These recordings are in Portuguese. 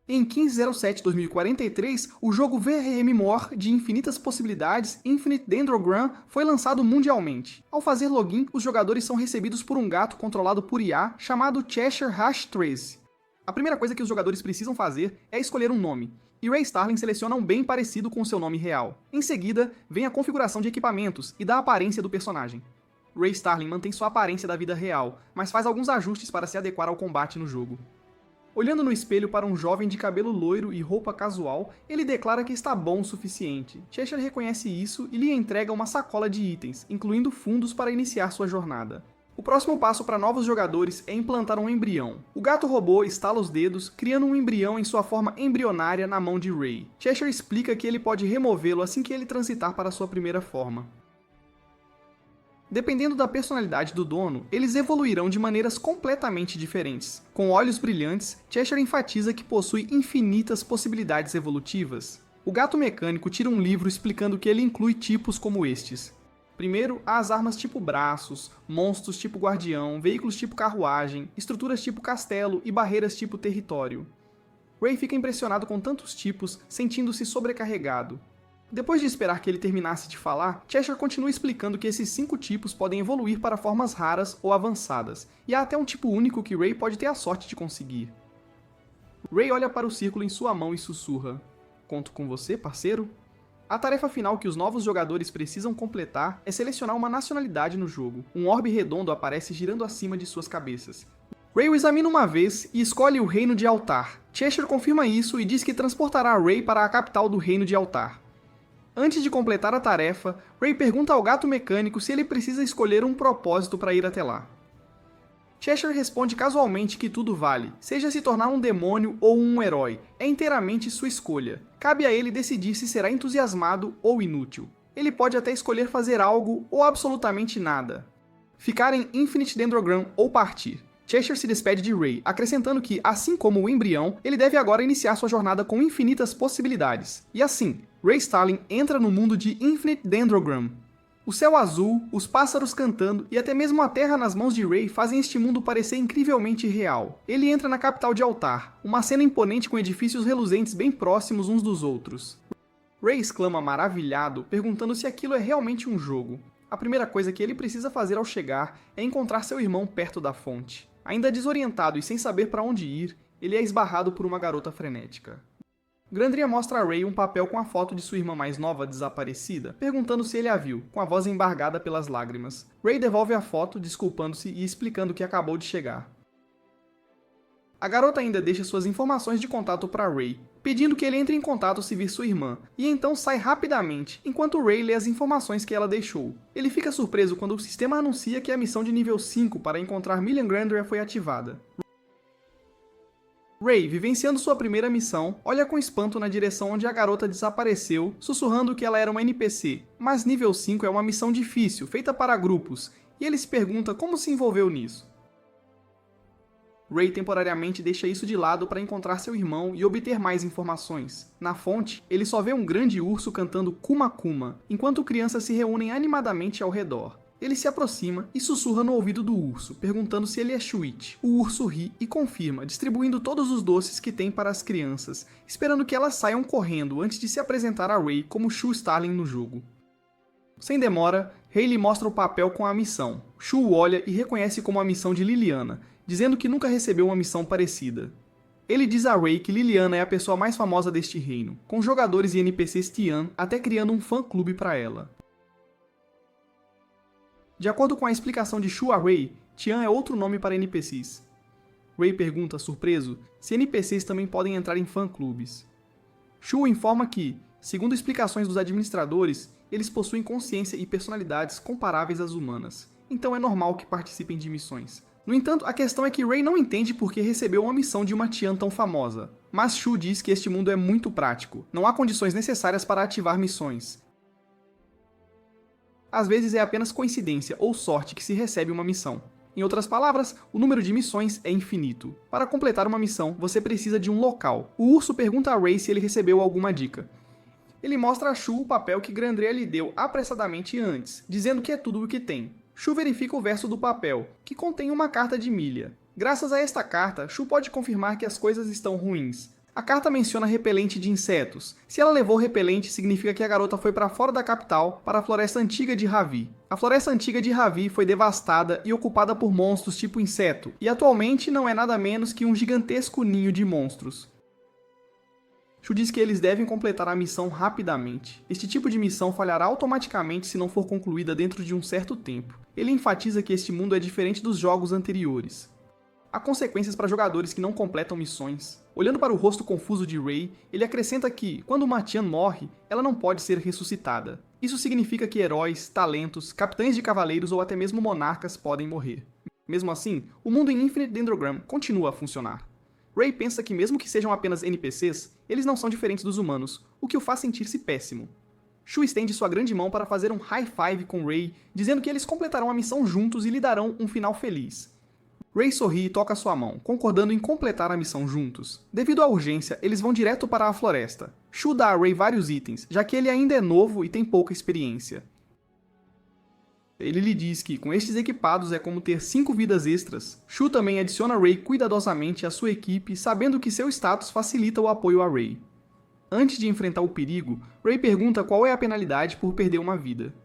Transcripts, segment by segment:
Em 15/07/2043, o jogo VRMMOR de infinitas possibilidades, Infinite Dendrogram, foi lançado mundialmente. Ao fazer login, os jogadores são recebidos por um gato controlado por IA chamado Cheshire Hash 13. A primeira coisa que os jogadores precisam fazer é escolher um nome, e Ray Starling seleciona um bem parecido com o seu nome real. Em seguida, vem a configuração de equipamentos e da aparência do personagem. Ray Starling mantém sua aparência da vida real, mas faz alguns ajustes para se adequar ao combate no jogo. Olhando no espelho para um jovem de cabelo loiro e roupa casual, ele declara que está bom o suficiente. Cheshire reconhece isso e lhe entrega uma sacola de itens, incluindo fundos para iniciar sua jornada. O próximo passo para novos jogadores é implantar um embrião. O gato robô estala os dedos, criando um embrião em sua forma embrionária na mão de Ray. Cheshire explica que ele pode removê-lo assim que ele transitar para sua primeira forma. Dependendo da personalidade do dono, eles evoluirão de maneiras completamente diferentes. Com olhos brilhantes, Cheshire enfatiza que possui infinitas possibilidades evolutivas. O gato mecânico tira um livro explicando que ele inclui tipos como estes. Primeiro, há as armas tipo braços, monstros tipo guardião, veículos tipo carruagem, estruturas tipo castelo e barreiras tipo território. Ray fica impressionado com tantos tipos, sentindo-se sobrecarregado. Depois de esperar que ele terminasse de falar, Cheshire continua explicando que esses 5 tipos podem evoluir para formas raras ou avançadas, e há até um tipo único que Ray pode ter a sorte de conseguir. Ray olha para o círculo em sua mão e sussurra: "Conto com você, parceiro?" A tarefa final que os novos jogadores precisam completar é selecionar uma nacionalidade no jogo. Um orbe redondo aparece girando acima de suas cabeças. Ray o examina uma vez e escolhe o Reino de Altar. Cheshire confirma isso e diz que transportará Ray para a capital do Reino de Altar. Antes de completar a tarefa, Ray pergunta ao gato mecânico se ele precisa escolher um propósito para ir até lá. Cheshire responde casualmente que tudo vale, seja se tornar um demônio ou um herói, é inteiramente sua escolha. Cabe a ele decidir se será entusiasmado ou inútil. Ele pode até escolher fazer algo ou absolutamente nada. Ficar em Infinite Dendrogram ou partir. Cheshire se despede de Ray, acrescentando que, assim como o embrião, ele deve agora iniciar sua jornada com infinitas possibilidades. E assim, Ray Starling entra no mundo de Infinite Dendrogram. O céu azul, os pássaros cantando e até mesmo a terra nas mãos de Ray fazem este mundo parecer incrivelmente real. Ele entra na capital de Altar, uma cena imponente com edifícios reluzentes bem próximos uns dos outros. Ray exclama maravilhado, perguntando se aquilo é realmente um jogo. A primeira coisa que ele precisa fazer ao chegar é encontrar seu irmão perto da fonte. Ainda desorientado e sem saber para onde ir, ele é esbarrado por uma garota frenética. Grandria mostra a Ray um papel com a foto de sua irmã mais nova desaparecida, perguntando se ele a viu, com a voz embargada pelas lágrimas. Ray devolve a foto, desculpando-se e explicando que acabou de chegar. A garota ainda deixa suas informações de contato para Ray, pedindo que ele entre em contato se vir sua irmã, e então sai rapidamente, enquanto Ray lê as informações que ela deixou. Ele fica surpreso quando o sistema anuncia que a missão de nível 5 para encontrar Millian Grandria foi ativada. Ray, vivenciando sua primeira missão, olha com espanto na direção onde a garota desapareceu, sussurrando que ela era uma NPC, mas nível 5 é uma missão difícil, feita para grupos, e ele se pergunta como se envolveu nisso. Ray temporariamente deixa isso de lado para encontrar seu irmão e obter mais informações. Na fonte, ele só vê um grande urso cantando Kuma Kuma, enquanto crianças se reúnem animadamente ao redor. Ele se aproxima e sussurra no ouvido do urso, perguntando se ele é Shuichi. O urso ri e confirma, distribuindo todos os doces que tem para as crianças, esperando que elas saiam correndo antes de se apresentar a Ray como Shu Starling no jogo. Sem demora, Ray lhe mostra o papel com a missão. Shu olha e reconhece como a missão de Liliana, dizendo que nunca recebeu uma missão parecida. Ele diz a Ray que Liliana é a pessoa mais famosa deste reino, com jogadores e NPCs Tian até criando um fã-clube para ela. De acordo com a explicação de Shu a Ray, Tian é outro nome para NPCs. Ray pergunta, surpreso, se NPCs também podem entrar em fã-clubes. Shu informa que, segundo explicações dos administradores, eles possuem consciência e personalidades comparáveis às humanas, então é normal que participem de missões. No entanto, a questão é que Ray não entende por que recebeu uma missão de uma Tian tão famosa. Mas Shu diz que este mundo é muito prático, não há condições necessárias para ativar missões. Às vezes é apenas coincidência ou sorte que se recebe uma missão. Em outras palavras, o número de missões é infinito. Para completar uma missão, você precisa de um local. O urso pergunta a Ray se ele recebeu alguma dica. Ele mostra a Shu o papel que Grandria lhe deu apressadamente antes, dizendo que é tudo o que tem. Shu verifica o verso do papel, que contém uma carta de Millia. Graças a esta carta, Shu pode confirmar que as coisas estão ruins. A carta menciona repelente de insetos. Se ela levou repelente, significa que a garota foi para fora da capital, para a floresta antiga de Ravi. A floresta antiga de Ravi foi devastada e ocupada por monstros tipo inseto, e atualmente não é nada menos que um gigantesco ninho de monstros. Shu diz que eles devem completar a missão rapidamente. Este tipo de missão falhará automaticamente se não for concluída dentro de um certo tempo. Ele enfatiza que este mundo é diferente dos jogos anteriores. Há consequências para jogadores que não completam missões. Olhando para o rosto confuso de Rei, ele acrescenta que, quando uma Tian morre, ela não pode ser ressuscitada. Isso significa que heróis, talentos, capitães de cavaleiros ou até mesmo monarcas podem morrer. Mesmo assim, o mundo em Infinite Dendrogram continua a funcionar. Rei pensa que mesmo que sejam apenas NPCs, eles não são diferentes dos humanos, o que o faz sentir-se péssimo. Shu estende sua grande mão para fazer um high five com Rei, dizendo que eles completarão a missão juntos e lhe darão um final feliz. Rei sorri e toca sua mão, concordando em completar a missão juntos. Devido à urgência, eles vão direto para a floresta. Shu dá a Rei vários itens, já que ele ainda é novo e tem pouca experiência. Ele lhe diz que, com estes equipados, é como ter 5 vidas extras. Shu também adiciona Rei cuidadosamente à sua equipe, sabendo que seu status facilita o apoio a Rei. Antes de enfrentar o perigo, Rei pergunta qual é a penalidade por perder uma vida.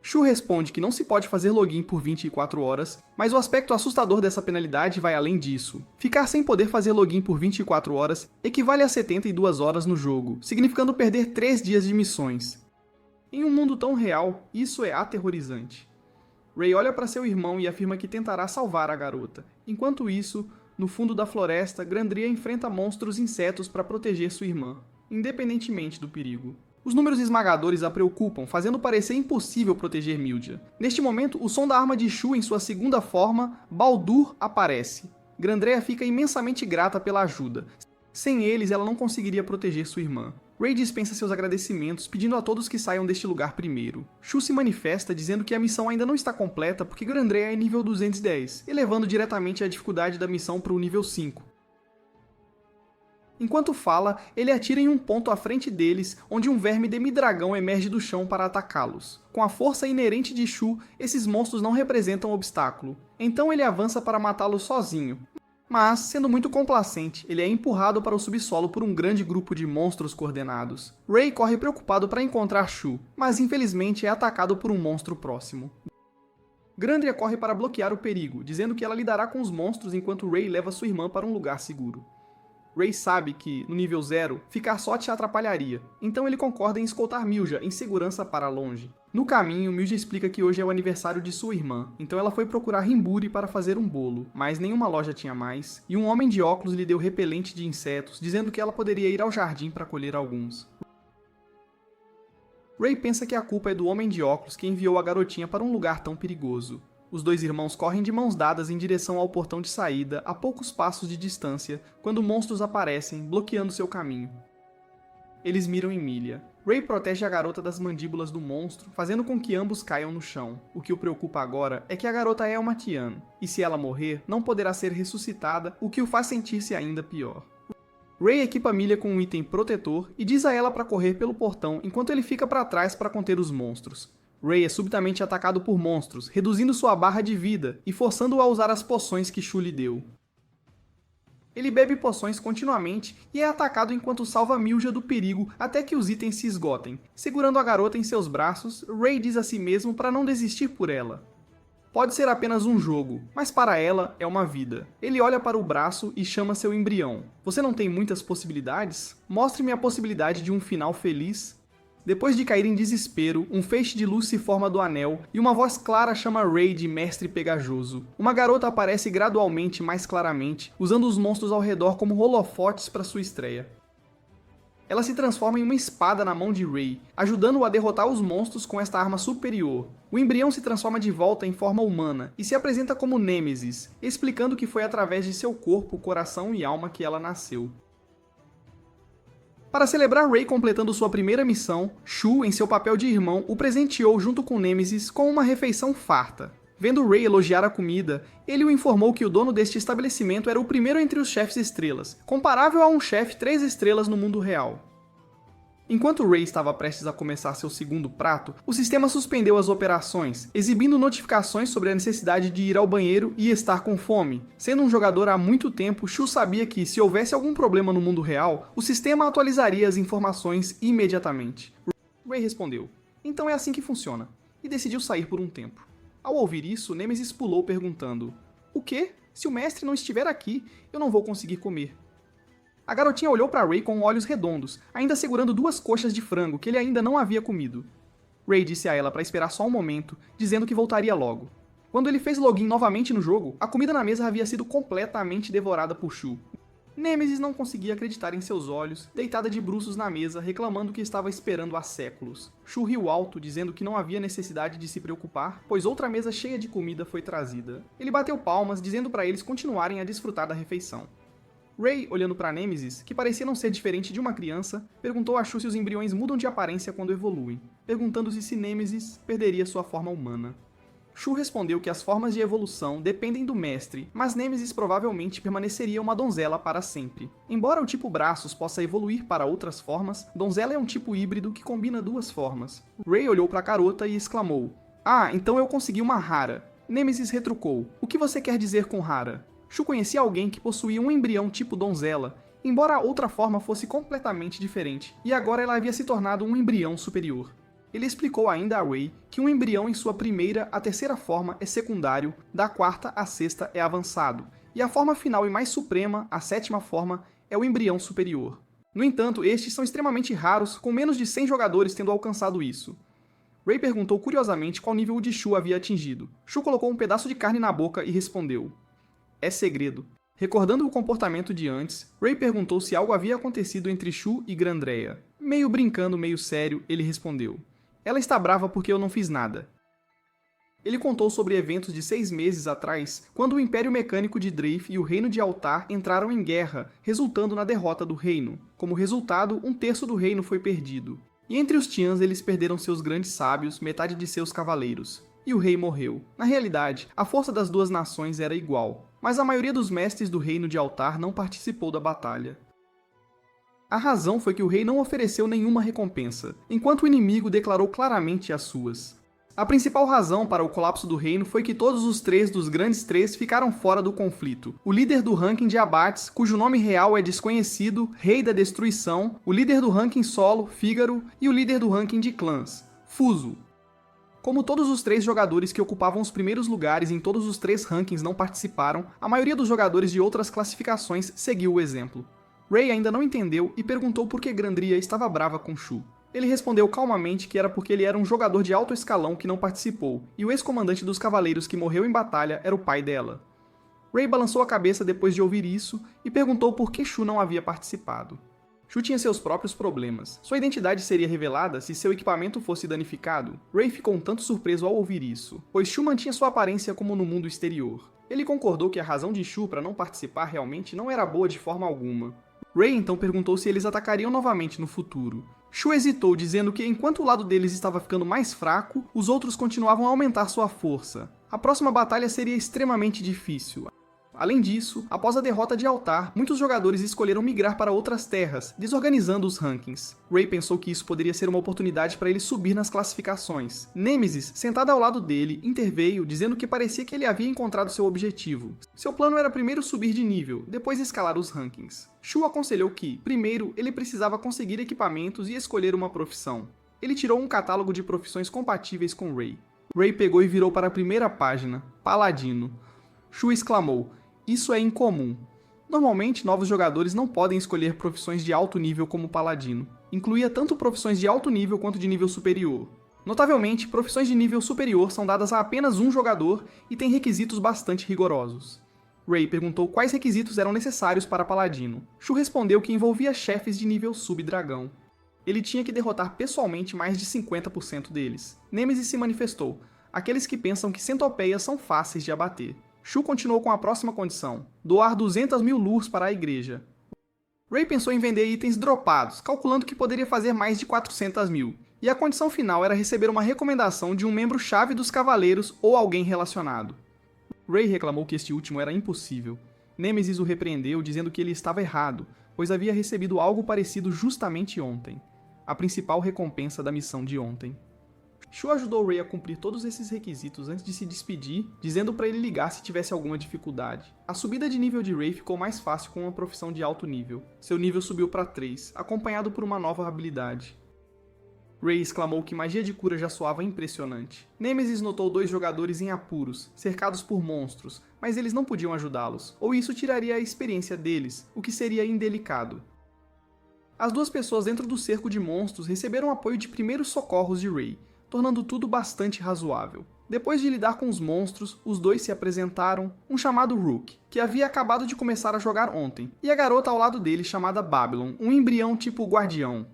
Shu responde que não se pode fazer login por 24 horas, mas o aspecto assustador dessa penalidade vai além disso. Ficar sem poder fazer login por 24 horas equivale a 72 horas no jogo, significando perder 3 dias de missões. Em um mundo tão real, isso é aterrorizante. Rei olha para seu irmão e afirma que tentará salvar a garota. Enquanto isso, no fundo da floresta, Grandria enfrenta monstros insetos para proteger sua irmã, independentemente do perigo. Os números esmagadores a preocupam, fazendo parecer impossível proteger Mildja. Neste momento, o som da arma de Shu em sua segunda forma, Baldur, aparece. Grandrea fica imensamente grata pela ajuda. Sem eles, ela não conseguiria proteger sua irmã. Rei dispensa seus agradecimentos, pedindo a todos que saiam deste lugar primeiro. Shu se manifesta dizendo que a missão ainda não está completa porque Grandrea é nível 210, elevando diretamente a dificuldade da missão para o nível 5. Enquanto fala, ele atira em um ponto à frente deles, onde um verme demi-dragão emerge do chão para atacá-los. Com a força inerente de Shu, esses monstros não representam obstáculo. Então ele avança para matá-los sozinho. Mas, sendo muito complacente, ele é empurrado para o subsolo por um grande grupo de monstros coordenados. Rei corre preocupado para encontrar Shu, mas infelizmente é atacado por um monstro próximo. Grandria corre para bloquear o perigo, dizendo que ela lidará com os monstros enquanto Rei leva sua irmã para um lugar seguro. Rei sabe que, no nível 0, ficar só te atrapalharia, então ele concorda em escoltar Mildja em segurança para longe. No caminho, Mildja explica que hoje é o aniversário de sua irmã, então ela foi procurar Rimburi para fazer um bolo, mas nenhuma loja tinha mais, e um homem de óculos lhe deu repelente de insetos, dizendo que ela poderia ir ao jardim para colher alguns. Rei pensa que a culpa é do homem de óculos que enviou a garotinha para um lugar tão perigoso. Os dois irmãos correm de mãos dadas em direção ao portão de saída, a poucos passos de distância, quando monstros aparecem, bloqueando seu caminho. Eles miram em Milha. Rei protege a garota das mandíbulas do monstro, fazendo com que ambos caiam no chão. O que o preocupa agora é que a garota é uma Tian, e se ela morrer, não poderá ser ressuscitada, o que o faz sentir-se ainda pior. Rei equipa Milha com um item protetor e diz a ela para correr pelo portão enquanto ele fica para trás para conter os monstros. Rei é subitamente atacado por monstros, reduzindo sua barra de vida e forçando-o a usar as poções que Shu lhe deu. Ele bebe poções continuamente e é atacado enquanto salva Mildja do perigo até que os itens se esgotem. Segurando a garota em seus braços, Rei diz a si mesmo para não desistir por ela. Pode ser apenas um jogo, mas para ela é uma vida. Ele olha para o braço e chama seu embrião. Você não tem muitas possibilidades? Mostre-me a possibilidade de um final feliz. Depois de cair em desespero, um feixe de luz se forma do anel e uma voz clara chama Rei de Mestre Pegajoso. Uma garota aparece gradualmente mais claramente, usando os monstros ao redor como holofotes para sua estreia. Ela se transforma em uma espada na mão de Rei, ajudando-o a derrotar os monstros com esta arma superior. O embrião se transforma de volta em forma humana e se apresenta como Nêmesis, explicando que foi através de seu corpo, coração e alma que ela nasceu. Para celebrar Rei completando sua primeira missão, Shu, em seu papel de irmão, o presenteou junto com Nêmesis com uma refeição farta. Vendo Rei elogiar a comida, ele o informou que o dono deste estabelecimento era o primeiro entre os chefes estrelas, comparável a um chefe 3 estrelas no mundo real. Enquanto Ray estava prestes a começar seu segundo prato, o sistema suspendeu as operações, exibindo notificações sobre a necessidade de ir ao banheiro e estar com fome. Sendo um jogador há muito tempo, Shu sabia que, se houvesse algum problema no mundo real, o sistema atualizaria as informações imediatamente. Ray respondeu, então é assim que funciona, e decidiu sair por um tempo. Ao ouvir isso, Nemesis pulou perguntando, o quê? Se o mestre não estiver aqui, eu não vou conseguir comer. A garotinha olhou para Ray com olhos redondos, ainda segurando 2 coxas de frango que ele ainda não havia comido. Ray disse a ela para esperar só um momento, dizendo que voltaria logo. Quando ele fez login novamente no jogo, a comida na mesa havia sido completamente devorada por Shu. Nemesis não conseguia acreditar em seus olhos, deitada de bruços na mesa, reclamando que estava esperando há séculos. Shu riu alto, dizendo que não havia necessidade de se preocupar, pois outra mesa cheia de comida foi trazida. Ele bateu palmas, dizendo para eles continuarem a desfrutar da refeição. Ray, olhando para Nemesis, que parecia não ser diferente de uma criança, perguntou a Shu se os embriões mudam de aparência quando evoluem, perguntando-se se Nemesis perderia sua forma humana. Shu respondeu que as formas de evolução dependem do mestre, mas Nemesis provavelmente permaneceria uma donzela para sempre. Embora o tipo braços possa evoluir para outras formas, donzela é um tipo híbrido que combina 2 formas. Ray olhou para a garota e exclamou, ah, então eu consegui uma rara. Nemesis retrucou, o que você quer dizer com rara? Shu conhecia alguém que possuía um embrião tipo donzela, embora a outra forma fosse completamente diferente, e agora ela havia se tornado um embrião superior. Ele explicou ainda a Ray que um embrião em sua primeira a terceira forma é secundário, da quarta à sexta é avançado, e a forma final e mais suprema, a 7ª forma, é o embrião superior. No entanto, estes são extremamente raros, com menos de 100 jogadores tendo alcançado isso. Ray perguntou curiosamente qual nível o de Shu havia atingido. Shu colocou um pedaço de carne na boca e respondeu, é segredo. Recordando o comportamento de antes, Ray perguntou se algo havia acontecido entre Shu e Grandrea. Meio brincando, meio sério, ele respondeu, ela está brava porque eu não fiz nada. Ele contou sobre eventos de 6 meses atrás, quando o Império Mecânico de Dreif e o Reino de Altar entraram em guerra, resultando na derrota do reino. Como resultado, 1/3 do reino foi perdido. E entre os Tians eles perderam seus grandes sábios, metade de seus cavaleiros. E o rei morreu. Na realidade, a força das 2 nações era igual, mas a maioria dos mestres do Reino de Altar não participou da batalha. A razão foi que o rei não ofereceu nenhuma recompensa, enquanto o inimigo declarou claramente as suas. A principal razão para o colapso do reino foi que todos os 3 dos grandes 3 ficaram fora do conflito. O líder do ranking de abates, cujo nome real é desconhecido, Rei da Destruição, o líder do ranking solo, Fígaro, e o líder do ranking de clãs, Fuso. Como todos os 3 jogadores que ocupavam os primeiros lugares em todos os 3 rankings não participaram, a maioria dos jogadores de outras classificações seguiu o exemplo. Ray ainda não entendeu e perguntou por que Grandria estava brava com Shu. Ele respondeu calmamente que era porque ele era um jogador de alto escalão que não participou, e o ex-comandante dos cavaleiros que morreu em batalha era o pai dela. Ray balançou a cabeça depois de ouvir isso e perguntou por que Shu não havia participado. Shu tinha seus próprios problemas. Sua identidade seria revelada se seu equipamento fosse danificado. Ray ficou um tanto surpreso ao ouvir isso, pois Shu mantinha sua aparência como no mundo exterior. Ele concordou que a razão de Shu para não participar realmente não era boa de forma alguma. Ray então perguntou se eles atacariam novamente no futuro. Shu hesitou, dizendo que enquanto o lado deles estava ficando mais fraco, os outros continuavam a aumentar sua força. A próxima batalha seria extremamente difícil. Além disso, após a derrota de Altar, muitos jogadores escolheram migrar para outras terras, desorganizando os rankings. Ray pensou que isso poderia ser uma oportunidade para ele subir nas classificações. Nemesis, sentada ao lado dele, interveio, dizendo que parecia que ele havia encontrado seu objetivo. Seu plano era primeiro subir de nível, depois escalar os rankings. Shu aconselhou que, primeiro, ele precisava conseguir equipamentos e escolher uma profissão. Ele tirou um catálogo de profissões compatíveis com Ray. Ray pegou e virou para a primeira página, Paladino. Shu exclamou, isso é incomum. Normalmente, novos jogadores não podem escolher profissões de alto nível como Paladino. Incluía tanto profissões de alto nível quanto de nível superior. Notavelmente, profissões de nível superior são dadas a apenas um jogador e têm requisitos bastante rigorosos. Ray perguntou quais requisitos eram necessários para Paladino. Shu respondeu que envolvia chefes de nível sub-dragão. Ele tinha que derrotar pessoalmente mais de 50% deles. Nemesis se manifestou, aqueles que pensam que centopeias são fáceis de abater. Shu continuou com a próxima condição, doar 200.000 lurs para a igreja. Ray pensou em vender itens dropados, calculando que poderia fazer mais de 400.000, e a condição final era receber uma recomendação de um membro-chave dos cavaleiros ou alguém relacionado. Ray reclamou que este último era impossível. Nemesis o repreendeu, dizendo que ele estava errado, pois havia recebido algo parecido justamente ontem. a principal recompensa da missão de ontem. Shu ajudou Ray a cumprir todos esses requisitos antes de se despedir, dizendo para ele ligar se tivesse alguma dificuldade. A subida de nível de Ray ficou mais fácil com uma profissão de alto nível. Seu nível subiu para 3, acompanhado por uma nova habilidade. Ray exclamou que magia de cura já soava impressionante. Nemesis notou 2 jogadores em apuros, cercados por monstros, mas eles não podiam ajudá-los, ou isso tiraria a experiência deles, o que seria indelicado. As 2 pessoas dentro do cerco de monstros receberam apoio de primeiros socorros de Ray, tornando tudo bastante razoável. Depois de lidar com os monstros, os 2 se apresentaram, um chamado Rook, que havia acabado de começar a jogar ontem, e a garota ao lado dele chamada Babylon, um embrião tipo guardião.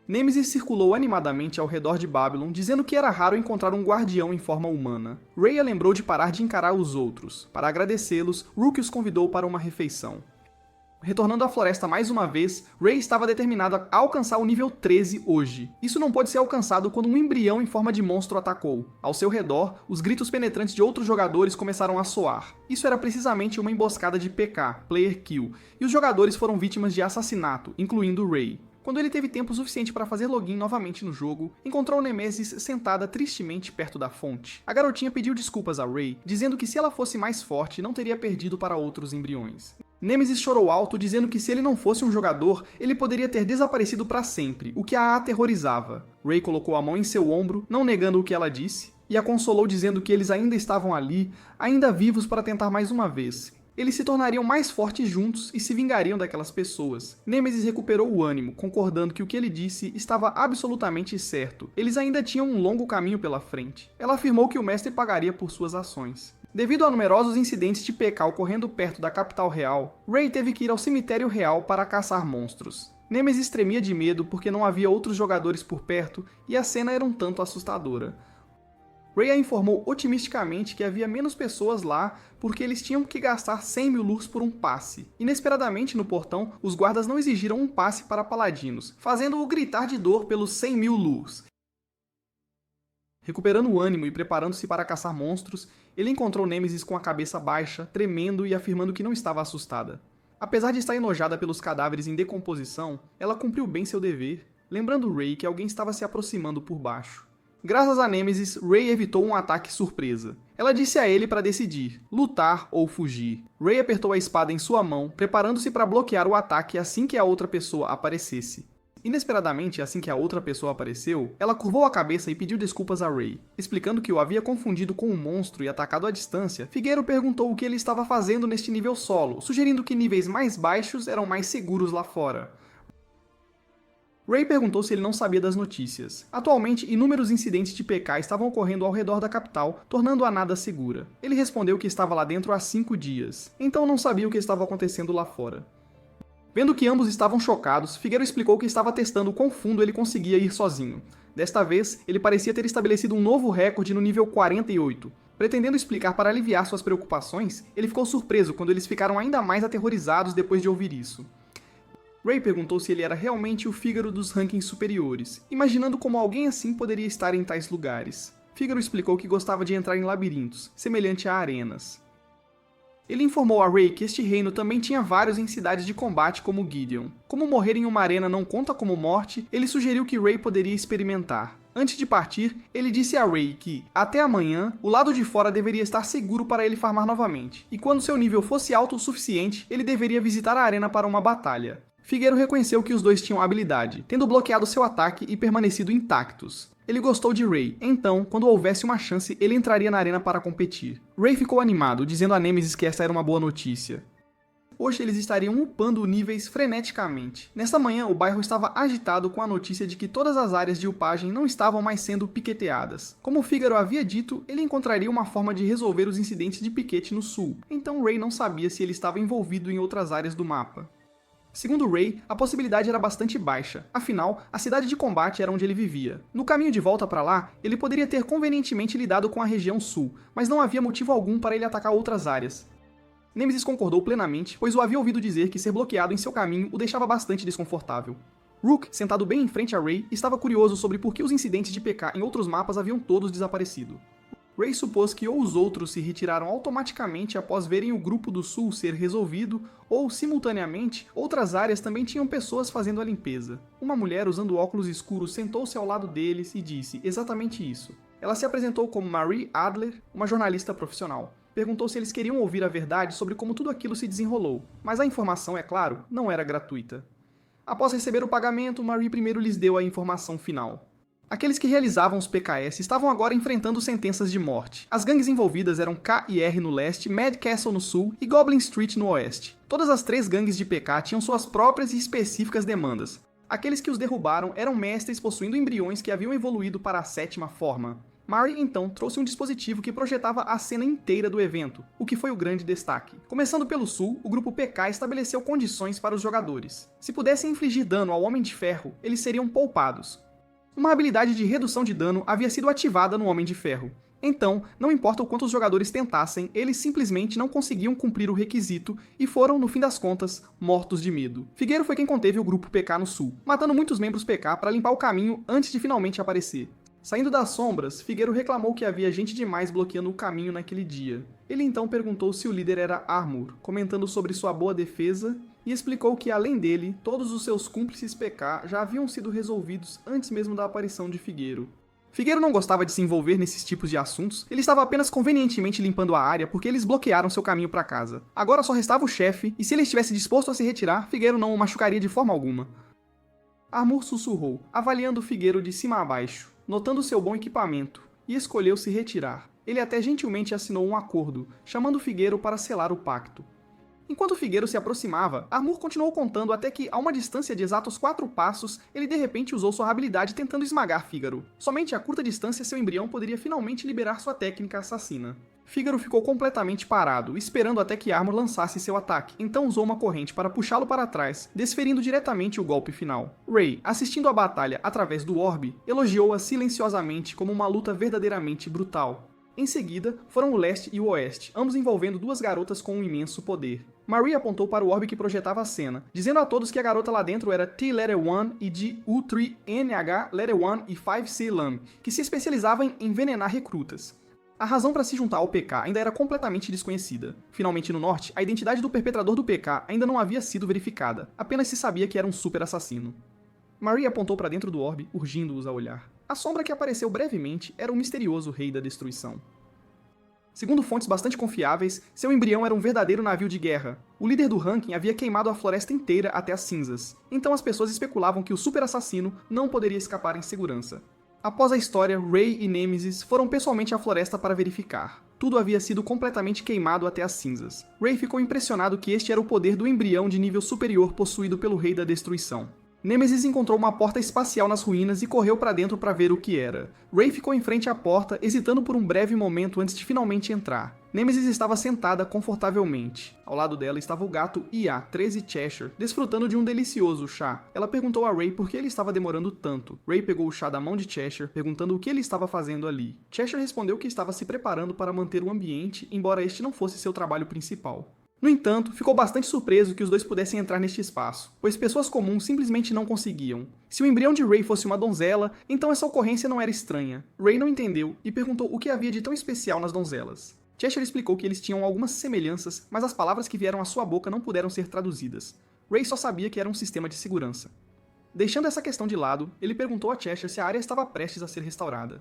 Nemesis circulou animadamente ao redor de Babylon, dizendo que era raro encontrar um guardião em forma humana. Ray a lembrou de parar de encarar os outros. Para agradecê-los, Rook os convidou para uma refeição. Retornando à floresta mais uma vez, Ray estava determinado a alcançar o nível 13 hoje. Isso não pôde ser alcançado quando um embrião em forma de monstro atacou. Ao seu redor, os gritos penetrantes de outros jogadores começaram a soar. Isso era precisamente uma emboscada de PK, Player Kill, e os jogadores foram vítimas de assassinato, incluindo Ray. Quando ele teve tempo suficiente para fazer login novamente no jogo, encontrou Nemesis sentada tristemente perto da fonte. A garotinha pediu desculpas a Ray, dizendo que se ela fosse mais forte, não teria perdido para outros embriões. Nemesis chorou alto, dizendo que se ele não fosse um jogador, ele poderia ter desaparecido para sempre, o que a aterrorizava. Ray colocou a mão em seu ombro, não negando o que ela disse, e a consolou dizendo que eles ainda estavam ali, ainda vivos para tentar mais uma vez. Eles se tornariam mais fortes juntos e se vingariam daquelas pessoas. Nemesis recuperou o ânimo, concordando que o que ele disse estava absolutamente certo. Eles ainda tinham um longo caminho pela frente. Ela afirmou que o mestre pagaria por suas ações. Devido a numerosos incidentes de PK ocorrendo perto da capital real, Ray teve que ir ao cemitério real para caçar monstros. Nemesis tremia de medo porque não havia outros jogadores por perto e a cena era um tanto assustadora. Ray a informou otimisticamente que havia menos pessoas lá porque eles tinham que gastar 100 mil lurs por um passe. Inesperadamente no portão, os guardas não exigiram um passe para paladinos, fazendo-o gritar de dor pelos 100 mil lurs. Recuperando o ânimo e preparando-se para caçar monstros, ele encontrou Nemesis com a cabeça baixa, tremendo e afirmando que não estava assustada. Apesar de estar enojada pelos cadáveres em decomposição, ela cumpriu bem seu dever, lembrando Ray que alguém estava se aproximando por baixo. Graças a Nemesis, Ray evitou um ataque surpresa. Ela disse a ele para decidir, lutar ou fugir. Ray apertou a espada em sua mão, preparando-se para bloquear o ataque assim que a outra pessoa aparecesse. Inesperadamente, assim que a outra pessoa apareceu, ela curvou a cabeça e pediu desculpas a Ray. Explicando que o havia confundido com um monstro e atacado à distância, Figueiro perguntou o que ele estava fazendo neste nível solo, sugerindo que níveis mais baixos eram mais seguros lá fora. Ray perguntou se ele não sabia das notícias. Atualmente, inúmeros incidentes de PK estavam ocorrendo ao redor da capital, tornando-a nada segura. Ele respondeu que estava lá dentro há 5 dias, então não sabia o que estava acontecendo lá fora. Vendo que ambos estavam chocados, Figueiro explicou que estava testando o quão fundo ele conseguia ir sozinho. Desta vez, ele parecia ter estabelecido um novo recorde no nível 48. Pretendendo explicar para aliviar suas preocupações, ele ficou surpreso quando eles ficaram ainda mais aterrorizados depois de ouvir isso. Ray perguntou se ele era realmente o Fígaro dos rankings superiores, imaginando como alguém assim poderia estar em tais lugares. Fígaro explicou que gostava de entrar em labirintos, semelhante a arenas. Ele informou a Ray que este reino também tinha vários em cidades de combate como Gideon. Como morrer em uma arena não conta como morte, ele sugeriu que Ray poderia experimentar. Antes de partir, ele disse a Ray que, até amanhã, o lado de fora deveria estar seguro para ele farmar novamente, e quando seu nível fosse alto o suficiente, ele deveria visitar a arena para uma batalha. Figueiro reconheceu que os dois tinham habilidade, tendo bloqueado seu ataque e permanecido intactos. Ele gostou de Ray, então, quando houvesse uma chance, ele entraria na arena para competir. Ray ficou animado, dizendo a Nemesis que essa era uma boa notícia. Hoje eles estariam upando níveis freneticamente. Nesta manhã, o bairro estava agitado com a notícia de que todas as áreas de upagem não estavam mais sendo piqueteadas. Como Fígaro havia dito, ele encontraria uma forma de resolver os incidentes de piquete no sul, então Ray não sabia se ele estava envolvido em outras áreas do mapa. Segundo Ray, a possibilidade era bastante baixa, afinal, a cidade de combate era onde ele vivia. No caminho de volta para lá, ele poderia ter convenientemente lidado com a região sul, mas não havia motivo algum para ele atacar outras áreas. Nemesis concordou plenamente, pois o havia ouvido dizer que ser bloqueado em seu caminho o deixava bastante desconfortável. Rook, sentado bem em frente a Ray, estava curioso sobre por que os incidentes de PK em outros mapas haviam todos desaparecido. Ray supôs que ou os outros se retiraram automaticamente após verem o grupo do sul ser resolvido, ou, simultaneamente, outras áreas também tinham pessoas fazendo a limpeza. Uma mulher usando óculos escuros sentou-se ao lado deles e disse exatamente isso. Ela se apresentou como Marie Adler, uma jornalista profissional. Perguntou se eles queriam ouvir a verdade sobre como tudo aquilo se desenrolou, mas a informação, é claro, não era gratuita. Após receber o pagamento, Marie primeiro lhes deu a informação final. Aqueles que realizavam os PKS estavam agora enfrentando sentenças de morte. As gangues envolvidas eram K e R no leste, Mad Castle no sul e Goblin Street no oeste. Todas as 3 gangues de PK tinham suas próprias e específicas demandas. Aqueles que os derrubaram eram mestres possuindo embriões que haviam evoluído para a 7ª forma. Marie, então, trouxe um dispositivo que projetava a cena inteira do evento, o que foi o grande destaque. Começando pelo sul, o grupo PK estabeleceu condições para os jogadores. Se pudessem infligir dano ao Homem de Ferro, eles seriam poupados. Uma habilidade de redução de dano havia sido ativada no Homem de Ferro. Então, não importa o quanto os jogadores tentassem, eles simplesmente não conseguiam cumprir o requisito e foram, no fim das contas, mortos de medo. Figueiro foi quem conteve o grupo PK no sul, matando muitos membros PK para limpar o caminho antes de finalmente aparecer. Saindo das sombras, Figueiro reclamou que havia gente demais bloqueando o caminho naquele dia. Ele então perguntou se o líder era Armor, comentando sobre sua boa defesa, e explicou que, além dele, todos os seus cúmplices PK já haviam sido resolvidos antes mesmo da aparição de Figueiro. Figueiro não gostava de se envolver nesses tipos de assuntos, ele estava apenas convenientemente limpando a área porque eles bloquearam seu caminho para casa. Agora só restava o chefe, e se ele estivesse disposto a se retirar, Figueiro não o machucaria de forma alguma. Armor sussurrou, avaliando Figueiro de cima a baixo, notando seu bom equipamento, e escolheu se retirar. Ele até gentilmente assinou um acordo, chamando Figueiro para selar o pacto. Enquanto Figueiro se aproximava, Armor continuou contando até que, a uma distância de exatos 4 passos, ele de repente usou sua habilidade tentando esmagar Fígaro. Somente a curta distância seu embrião poderia finalmente liberar sua técnica assassina. Fígaro ficou completamente parado, esperando até que Armor lançasse seu ataque, então usou uma corrente para puxá-lo para trás, desferindo diretamente o golpe final. Ray, assistindo à batalha através do orbe, elogiou-a silenciosamente como uma luta verdadeiramente brutal. Em seguida, foram o leste e o oeste, ambos envolvendo 2 garotas com um imenso poder. Marie apontou para o orbe que projetava a cena, dizendo a todos que a garota lá dentro era T-Letter-1 e D-U-3-NH-Letter-1 e 5C-Lam, que se especializavam em envenenar recrutas. A razão para se juntar ao PK ainda era completamente desconhecida. Finalmente no norte, a identidade do perpetrador do PK ainda não havia sido verificada, apenas se sabia que era um super assassino. Marie apontou para dentro do orbe, urgindo-os a olhar. A sombra que apareceu brevemente era o misterioso Rei da Destruição. Segundo fontes bastante confiáveis, seu embrião era um verdadeiro navio de guerra. O líder do ranking havia queimado a floresta inteira até as cinzas, então as pessoas especulavam que o super assassino não poderia escapar em segurança. Após a história, Ray e Nemesis foram pessoalmente à floresta para verificar. Tudo havia sido completamente queimado até as cinzas. Ray ficou impressionado que este era o poder do embrião de nível superior possuído pelo Rei da Destruição. Nemesis encontrou uma porta espacial nas ruínas e correu para dentro para ver o que era. Ray ficou em frente à porta, hesitando por um breve momento antes de finalmente entrar. Nemesis estava sentada confortavelmente. Ao lado dela estava o gato Ia, 13 Cheshire, desfrutando de um delicioso chá. Ela perguntou a Ray por que ele estava demorando tanto. Ray pegou o chá da mão de Cheshire, perguntando o que ele estava fazendo ali. Cheshire respondeu que estava se preparando para manter o ambiente, embora este não fosse seu trabalho principal. No entanto, ficou bastante surpreso que os dois pudessem entrar neste espaço, pois pessoas comuns simplesmente não conseguiam. Se o embrião de Ray fosse uma donzela, então essa ocorrência não era estranha. Ray não entendeu e perguntou o que havia de tão especial nas donzelas. Cheshire explicou que eles tinham algumas semelhanças, mas as palavras que vieram à sua boca não puderam ser traduzidas. Ray só sabia que era um sistema de segurança. Deixando essa questão de lado, ele perguntou a Cheshire se a área estava prestes a ser restaurada.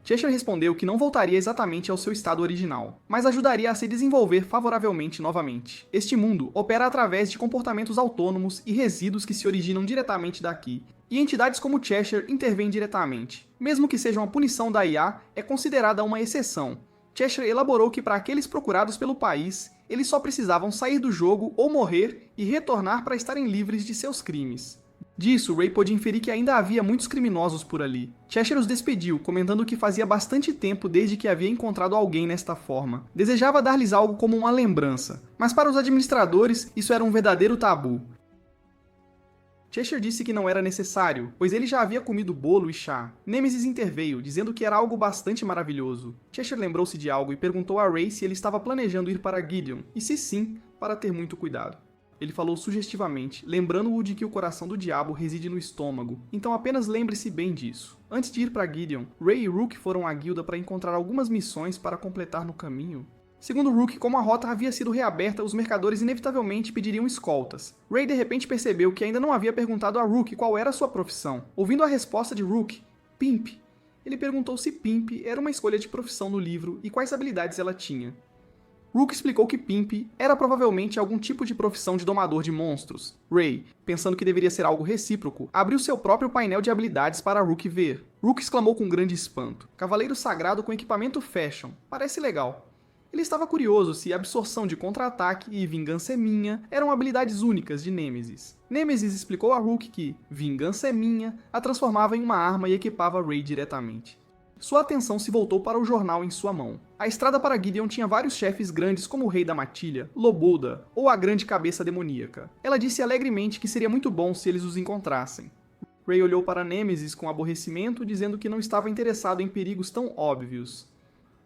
Cheshire respondeu que não voltaria exatamente ao seu estado original, mas ajudaria a se desenvolver favoravelmente novamente. Este mundo opera através de comportamentos autônomos e resíduos que se originam diretamente daqui, e entidades como Cheshire intervêm diretamente. Mesmo que seja uma punição da IA, é considerada uma exceção. Cheshire elaborou que para aqueles procurados pelo país, eles só precisavam sair do jogo ou morrer e retornar para estarem livres de seus crimes. Disso, Ray pôde inferir que ainda havia muitos criminosos por ali. Cheshire os despediu, comentando que fazia bastante tempo desde que havia encontrado alguém nesta forma. Desejava dar-lhes algo como uma lembrança, mas para os administradores isso era um verdadeiro tabu. Cheshire disse que não era necessário, pois ele já havia comido bolo e chá. Nemesis interveio, dizendo que era algo bastante maravilhoso. Cheshire lembrou-se de algo e perguntou a Ray se ele estava planejando ir para Gideon, e se sim, para ter muito cuidado. ele falou sugestivamente, lembrando-o de que o coração do diabo reside no estômago, então apenas lembre-se bem disso. Antes de ir para Gideon, Rey e Rook foram à guilda para encontrar algumas missões para completar no caminho. Segundo Rook, como a rota havia sido reaberta, os mercadores inevitavelmente pediriam escoltas. Rey de repente percebeu que ainda não havia perguntado a Rook qual era sua profissão. Ouvindo a resposta de Rook, Pimp, ele perguntou se Pimp era uma escolha de profissão no livro e quais habilidades ela tinha. Rook explicou que Pimp era provavelmente algum tipo de profissão de domador de monstros. Rey, pensando que deveria ser algo recíproco, abriu seu próprio painel de habilidades para Rook ver. Rook exclamou com grande espanto. Cavaleiro sagrado com equipamento fashion. Parece legal. Ele estava curioso se absorção de contra-ataque e vingança é minha eram habilidades únicas de Nêmesis. Nêmesis explicou a Rook que vingança é minha a transformava em uma arma e equipava Rey diretamente. Sua atenção se voltou para o jornal em sua mão. A estrada para Gideon tinha vários chefes grandes como o Rei da Matilha, Loboda ou a Grande Cabeça Demoníaca. Ela disse alegremente que seria muito bom se eles os encontrassem. Rey olhou para Nêmesis com aborrecimento, dizendo que não estava interessado em perigos tão óbvios.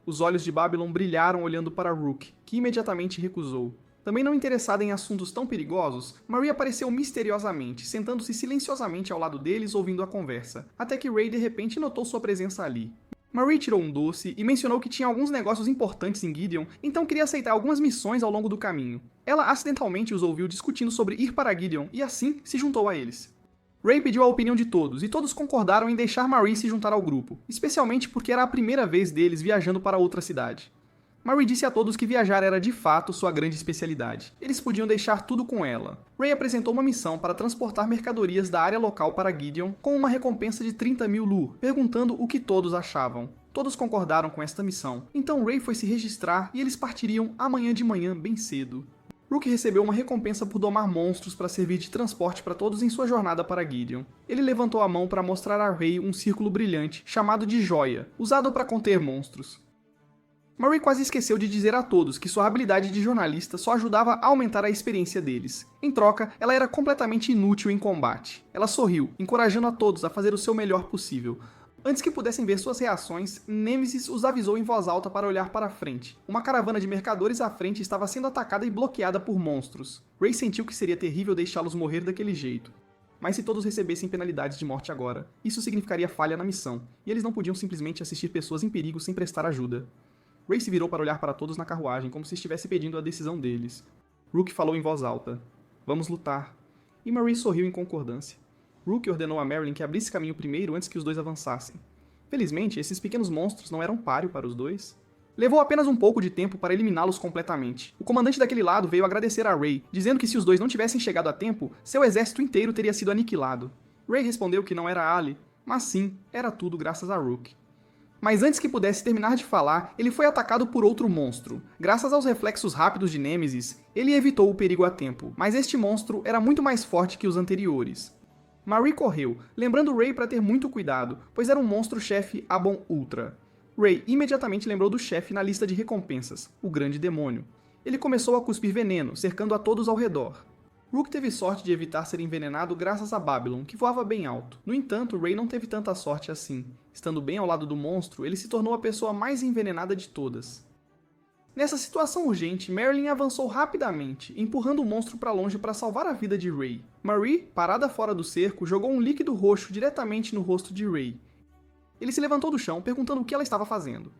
Os olhos de Babylon brilharam olhando para Rook, que imediatamente recusou. Também não interessada em assuntos tão perigosos, Marie apareceu misteriosamente, sentando-se silenciosamente ao lado deles ouvindo a conversa, até que Rey de repente notou sua presença ali. Marie tirou um doce e mencionou que tinha alguns negócios importantes em Gideon, então queria aceitar algumas missões ao longo do caminho. Ela acidentalmente os ouviu discutindo sobre ir para Gideon e assim se juntou a eles. Rey pediu a opinião de todos, e todos concordaram em deixar Marie se juntar ao grupo, especialmente porque era a primeira vez deles viajando para outra cidade. Marie disse a todos que viajar era de fato sua grande especialidade. Eles podiam deixar tudo com ela. Rey apresentou uma missão para transportar mercadorias da área local para Gideon com uma recompensa de 30 mil Lu, perguntando o que todos achavam. Todos concordaram com esta missão, então Rey foi se registrar e eles partiriam amanhã de manhã bem cedo. Rook recebeu uma recompensa por domar monstros para servir de transporte para todos em sua jornada para Gideon. Ele levantou a mão para mostrar a Rey um círculo brilhante, chamado de Joia, usado para conter monstros. Marie quase esqueceu de dizer a todos que sua habilidade de jornalista só ajudava a aumentar a experiência deles. Em troca, ela era completamente inútil em combate. Ela sorriu, encorajando a todos a fazer o seu melhor possível. Antes que pudessem ver suas reações, Nêmesis os avisou em voz alta para olhar para a frente. Uma caravana de mercadores à frente estava sendo atacada e bloqueada por monstros. Rey sentiu que seria terrível deixá-los morrer daquele jeito. Mas se todos recebessem penalidades de morte agora, isso significaria falha na missão, e eles não podiam simplesmente assistir pessoas em perigo sem prestar ajuda. Rey se virou para olhar para todos na carruagem, como se estivesse pedindo a decisão deles. Rook falou em voz alta. Vamos lutar. E Marie sorriu em concordância. Rook ordenou a Marilyn que abrisse caminho primeiro antes que os dois avançassem. Felizmente, esses pequenos monstros não eram páreo para os dois. Levou apenas um pouco de tempo para eliminá-los completamente. O comandante daquele lado veio agradecer a Rey, dizendo que se os dois não tivessem chegado a tempo, seu exército inteiro teria sido aniquilado. Rey respondeu que não era Ali, mas sim, era tudo graças a Rook. Mas antes que pudesse terminar de falar, ele foi atacado por outro monstro. Graças aos reflexos rápidos de Nêmesis, ele evitou o perigo a tempo, mas este monstro era muito mais forte que os anteriores. Marie correu, lembrando Rey para ter muito cuidado, pois era um monstro-chefe Abon Ultra. Rey imediatamente lembrou do chefe na lista de recompensas, o Grande Demônio. Ele começou a cuspir veneno, cercando a todos ao redor. Rook teve sorte de evitar ser envenenado graças a Babylon, que voava bem alto. No entanto, Rey não teve tanta sorte assim. Estando bem ao lado do monstro, ele se tornou a pessoa mais envenenada de todas. Nessa situação urgente, Marilyn avançou rapidamente, empurrando o monstro para longe para salvar a vida de Rey. Marie, parada fora do cerco, jogou um líquido roxo diretamente no rosto de Rey. Ele se levantou do chão, perguntando o que ela estava fazendo.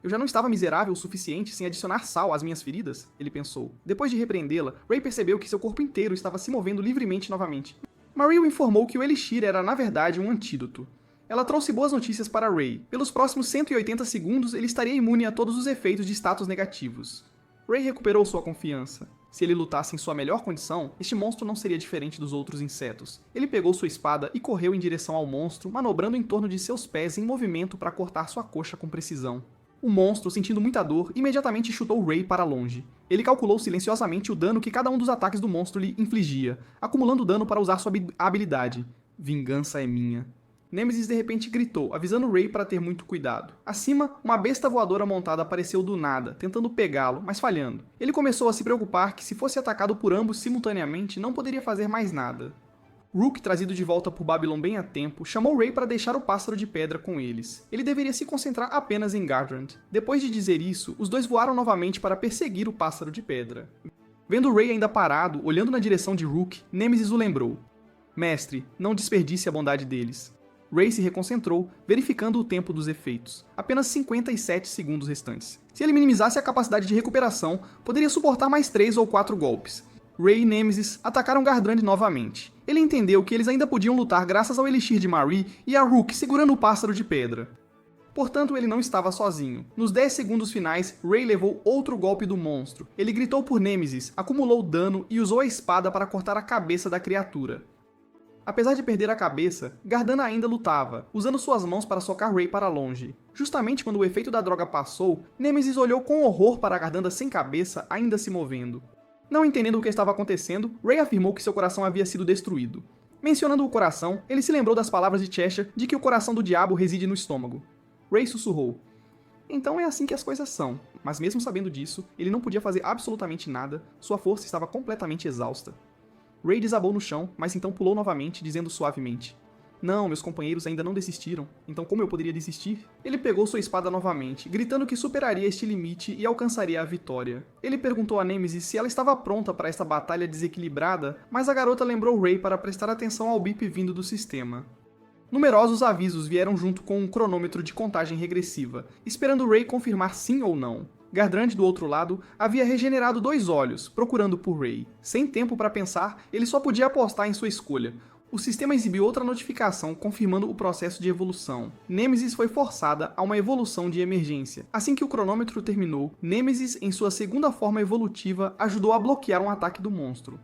Eu já não estava miserável o suficiente sem adicionar sal às minhas feridas? Ele pensou. Depois de repreendê-la, Rey percebeu que seu corpo inteiro estava se movendo livremente novamente. Marie o informou que o Elixir era, na verdade, um antídoto. Ela trouxe boas notícias para Rey. Pelos próximos 180 segundos, ele estaria imune a todos os efeitos de status negativos. Rey recuperou sua confiança. Se ele lutasse em sua melhor condição, este monstro não seria diferente dos outros insetos. Ele pegou sua espada e correu em direção ao monstro, manobrando em torno de seus pés em movimento para cortar sua coxa com precisão. O monstro, sentindo muita dor, imediatamente chutou Rey para longe. Ele calculou silenciosamente o dano que cada um dos ataques do monstro lhe infligia, acumulando dano para usar sua habilidade. Vingança é minha. Nêmesis de repente gritou, avisando Rey para ter muito cuidado. Acima, uma besta voadora montada apareceu do nada, tentando pegá-lo, mas falhando. Ele começou a se preocupar que se fosse atacado por ambos simultaneamente, não poderia fazer mais nada. Rook, trazido de volta por Babylon bem a tempo, chamou Rey para deixar o pássaro de pedra com eles. Ele deveria se concentrar apenas em Gardrand. Depois de dizer isso, os dois voaram novamente para perseguir o pássaro de pedra. Vendo Ray ainda parado, olhando na direção de Rook, Nemesis o lembrou. Mestre, não desperdice a bondade deles. Ray se reconcentrou, verificando o tempo dos efeitos. Apenas 57 segundos restantes. Se ele minimizasse a capacidade de recuperação, poderia suportar mais 3 ou 4 golpes. Ray e Nemesis atacaram Gardrand novamente. Ele entendeu que eles ainda podiam lutar graças ao Elixir de Marie e a Rook segurando o pássaro de pedra. Portanto, ele não estava sozinho. Nos 10 segundos finais, Ray levou outro golpe do monstro. Ele gritou por Nemesis, acumulou dano e usou a espada para cortar a cabeça da criatura. Apesar de perder a cabeça, Gardan ainda lutava, usando suas mãos para socar Ray para longe. Justamente quando o efeito da droga passou, Nemesis olhou com horror para Gardanda sem cabeça, ainda se movendo. Não entendendo o que estava acontecendo, Ray afirmou que seu coração havia sido destruído. Mencionando o coração, ele se lembrou das palavras de Cheshire de que o coração do diabo reside no estômago. Ray sussurrou. Então é assim que as coisas são, mas mesmo sabendo disso, ele não podia fazer absolutamente nada, sua força estava completamente exausta. Ray desabou no chão, mas então pulou novamente, dizendo suavemente. Não, meus companheiros ainda não desistiram, então como eu poderia desistir? Ele pegou sua espada novamente, gritando que superaria este limite e alcançaria a vitória. Ele perguntou a Nemesis se ela estava pronta para esta batalha desequilibrada, mas a garota lembrou Ray para prestar atenção ao bip vindo do sistema. Numerosos avisos vieram junto com um cronômetro de contagem regressiva, esperando Ray confirmar sim ou não. Gardrand, do outro lado, havia regenerado 2 olhos, procurando por Ray. Sem tempo para pensar, ele só podia apostar em sua escolha. O sistema exibiu outra notificação confirmando o processo de evolução. Nemesis foi forçada a uma evolução de emergência. Assim que o cronômetro terminou, Nemesis, em sua segunda forma evolutiva, ajudou a bloquear um ataque do monstro.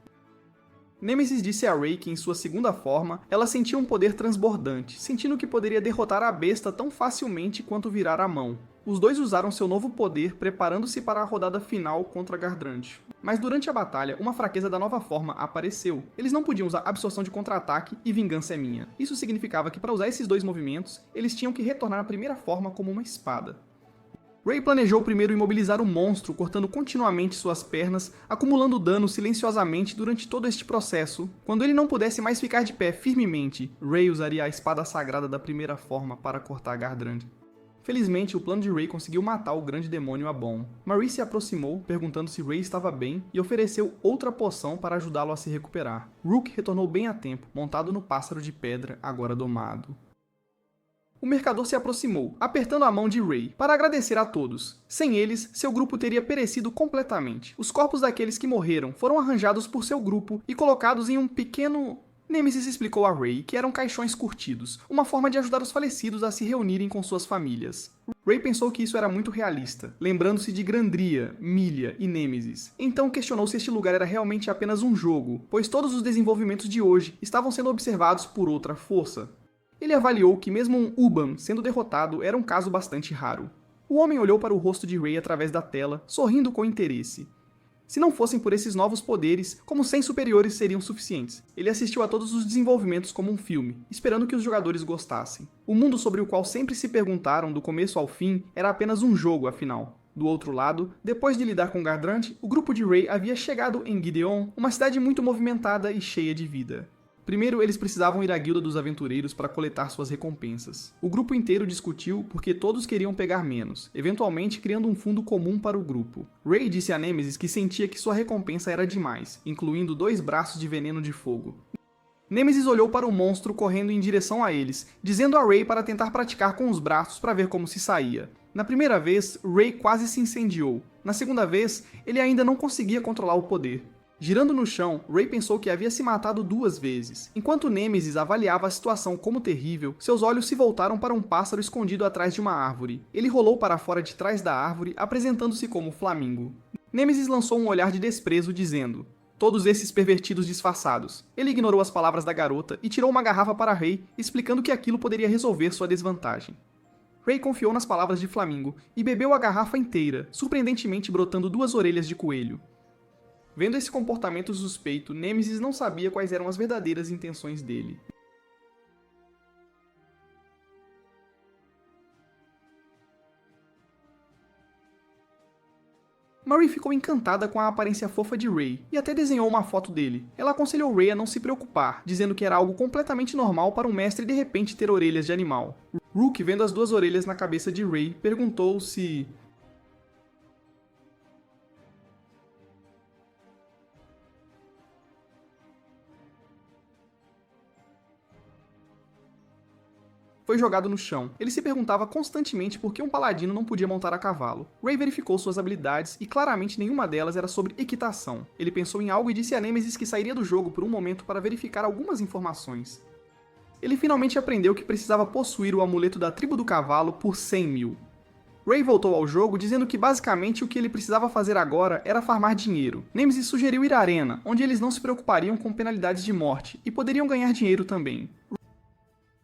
Nemesis disse a Ray que em sua segunda forma, ela sentia um poder transbordante, sentindo que poderia derrotar a besta tão facilmente quanto virar a mão. Os dois usaram seu novo poder, preparando-se para a rodada final contra Gardrand. Mas durante a batalha, uma fraqueza da nova forma apareceu. Eles não podiam usar absorção de contra-ataque e vingança é minha. Isso significava que para usar esses 2 movimentos, eles tinham que retornar à primeira forma como uma espada. Ray planejou primeiro imobilizar o monstro, cortando continuamente suas pernas, acumulando dano silenciosamente durante todo este processo. Quando ele não pudesse mais ficar de pé firmemente, Ray usaria a espada sagrada da primeira forma para cortar Gardrand. Felizmente, o plano de Ray conseguiu matar o grande demônio Abon. Marie se aproximou, perguntando se Ray estava bem, e ofereceu outra poção para ajudá-lo a se recuperar. Rook retornou bem a tempo, montado no pássaro de pedra, agora domado. O mercador se aproximou, apertando a mão de Ray, para agradecer a todos. Sem eles, seu grupo teria perecido completamente. Os corpos daqueles que morreram foram arranjados por seu grupo e colocados em um pequeno... Nemesis explicou a Ray que eram caixões curtidos, uma forma de ajudar os falecidos a se reunirem com suas famílias. Ray pensou que isso era muito realista, lembrando-se de Grandria, Milia e Nemesis. Então questionou se este lugar era realmente apenas um jogo, pois todos os desenvolvimentos de hoje estavam sendo observados por outra força. Ele avaliou que mesmo um Uban sendo derrotado era um caso bastante raro. O homem olhou para o rosto de Ray através da tela, sorrindo com interesse. Se não fossem por esses novos poderes, como 100 superiores seriam suficientes. Ele assistiu a todos os desenvolvimentos como um filme, esperando que os jogadores gostassem. O mundo sobre o qual sempre se perguntaram do começo ao fim era apenas um jogo, afinal. Do outro lado, depois de lidar com Gardrand, o grupo de Ray havia chegado em Gideon, uma cidade muito movimentada e cheia de vida. Primeiro, eles precisavam ir à Guilda dos Aventureiros para coletar suas recompensas. O grupo inteiro discutiu porque todos queriam pegar menos, eventualmente criando um fundo comum para o grupo. Ray disse a Nemesis que sentia que sua recompensa era demais, incluindo 2 braços de veneno de fogo. Nemesis olhou para o monstro correndo em direção a eles, dizendo a Ray para tentar praticar com os braços para ver como se saía. Na primeira vez, Ray quase se incendiou. Na segunda vez, ele ainda não conseguia controlar o poder. Girando no chão, Ray pensou que havia se matado 2 vezes. Enquanto Nemesis avaliava a situação como terrível, seus olhos se voltaram para um pássaro escondido atrás de uma árvore. Ele rolou para fora de trás da árvore, apresentando-se como Flamingo. Nemesis lançou um olhar de desprezo, dizendo: "Todos esses pervertidos disfarçados." Ele ignorou as palavras da garota e tirou uma garrafa para Ray, explicando que aquilo poderia resolver sua desvantagem. Ray confiou nas palavras de Flamingo e bebeu a garrafa inteira, surpreendentemente brotando 2 orelhas de coelho. Vendo esse comportamento suspeito, Nemesis não sabia quais eram as verdadeiras intenções dele. Marie ficou encantada com a aparência fofa de Ray e até desenhou uma foto dele. Ela aconselhou Ray a não se preocupar, dizendo que era algo completamente normal para um mestre de repente ter orelhas de animal. Rook, vendo as 2 orelhas na cabeça de Ray, perguntou se... foi jogado no chão. Ele se perguntava constantemente por que um paladino não podia montar a cavalo. Ray verificou suas habilidades e claramente nenhuma delas era sobre equitação. Ele pensou em algo e disse a Nemesis que sairia do jogo por um momento para verificar algumas informações. Ele finalmente aprendeu que precisava possuir o amuleto da tribo do cavalo por 100 mil. Ray voltou ao jogo dizendo que basicamente o que ele precisava fazer agora era farmar dinheiro. Nemesis sugeriu ir à arena, onde eles não se preocupariam com penalidades de morte e poderiam ganhar dinheiro também.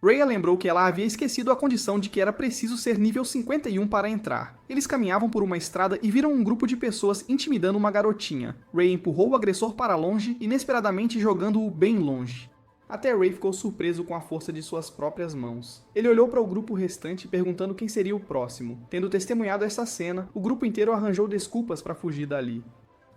Ray lembrou que ela havia esquecido a condição de que era preciso ser nível 51 para entrar. Eles caminhavam por uma estrada e viram um grupo de pessoas intimidando uma garotinha. Ray empurrou o agressor para longe, inesperadamente jogando-o bem longe. Até Ray ficou surpreso com a força de suas próprias mãos. Ele olhou para o grupo restante perguntando quem seria o próximo. Tendo testemunhado essa cena, o grupo inteiro arranjou desculpas para fugir dali.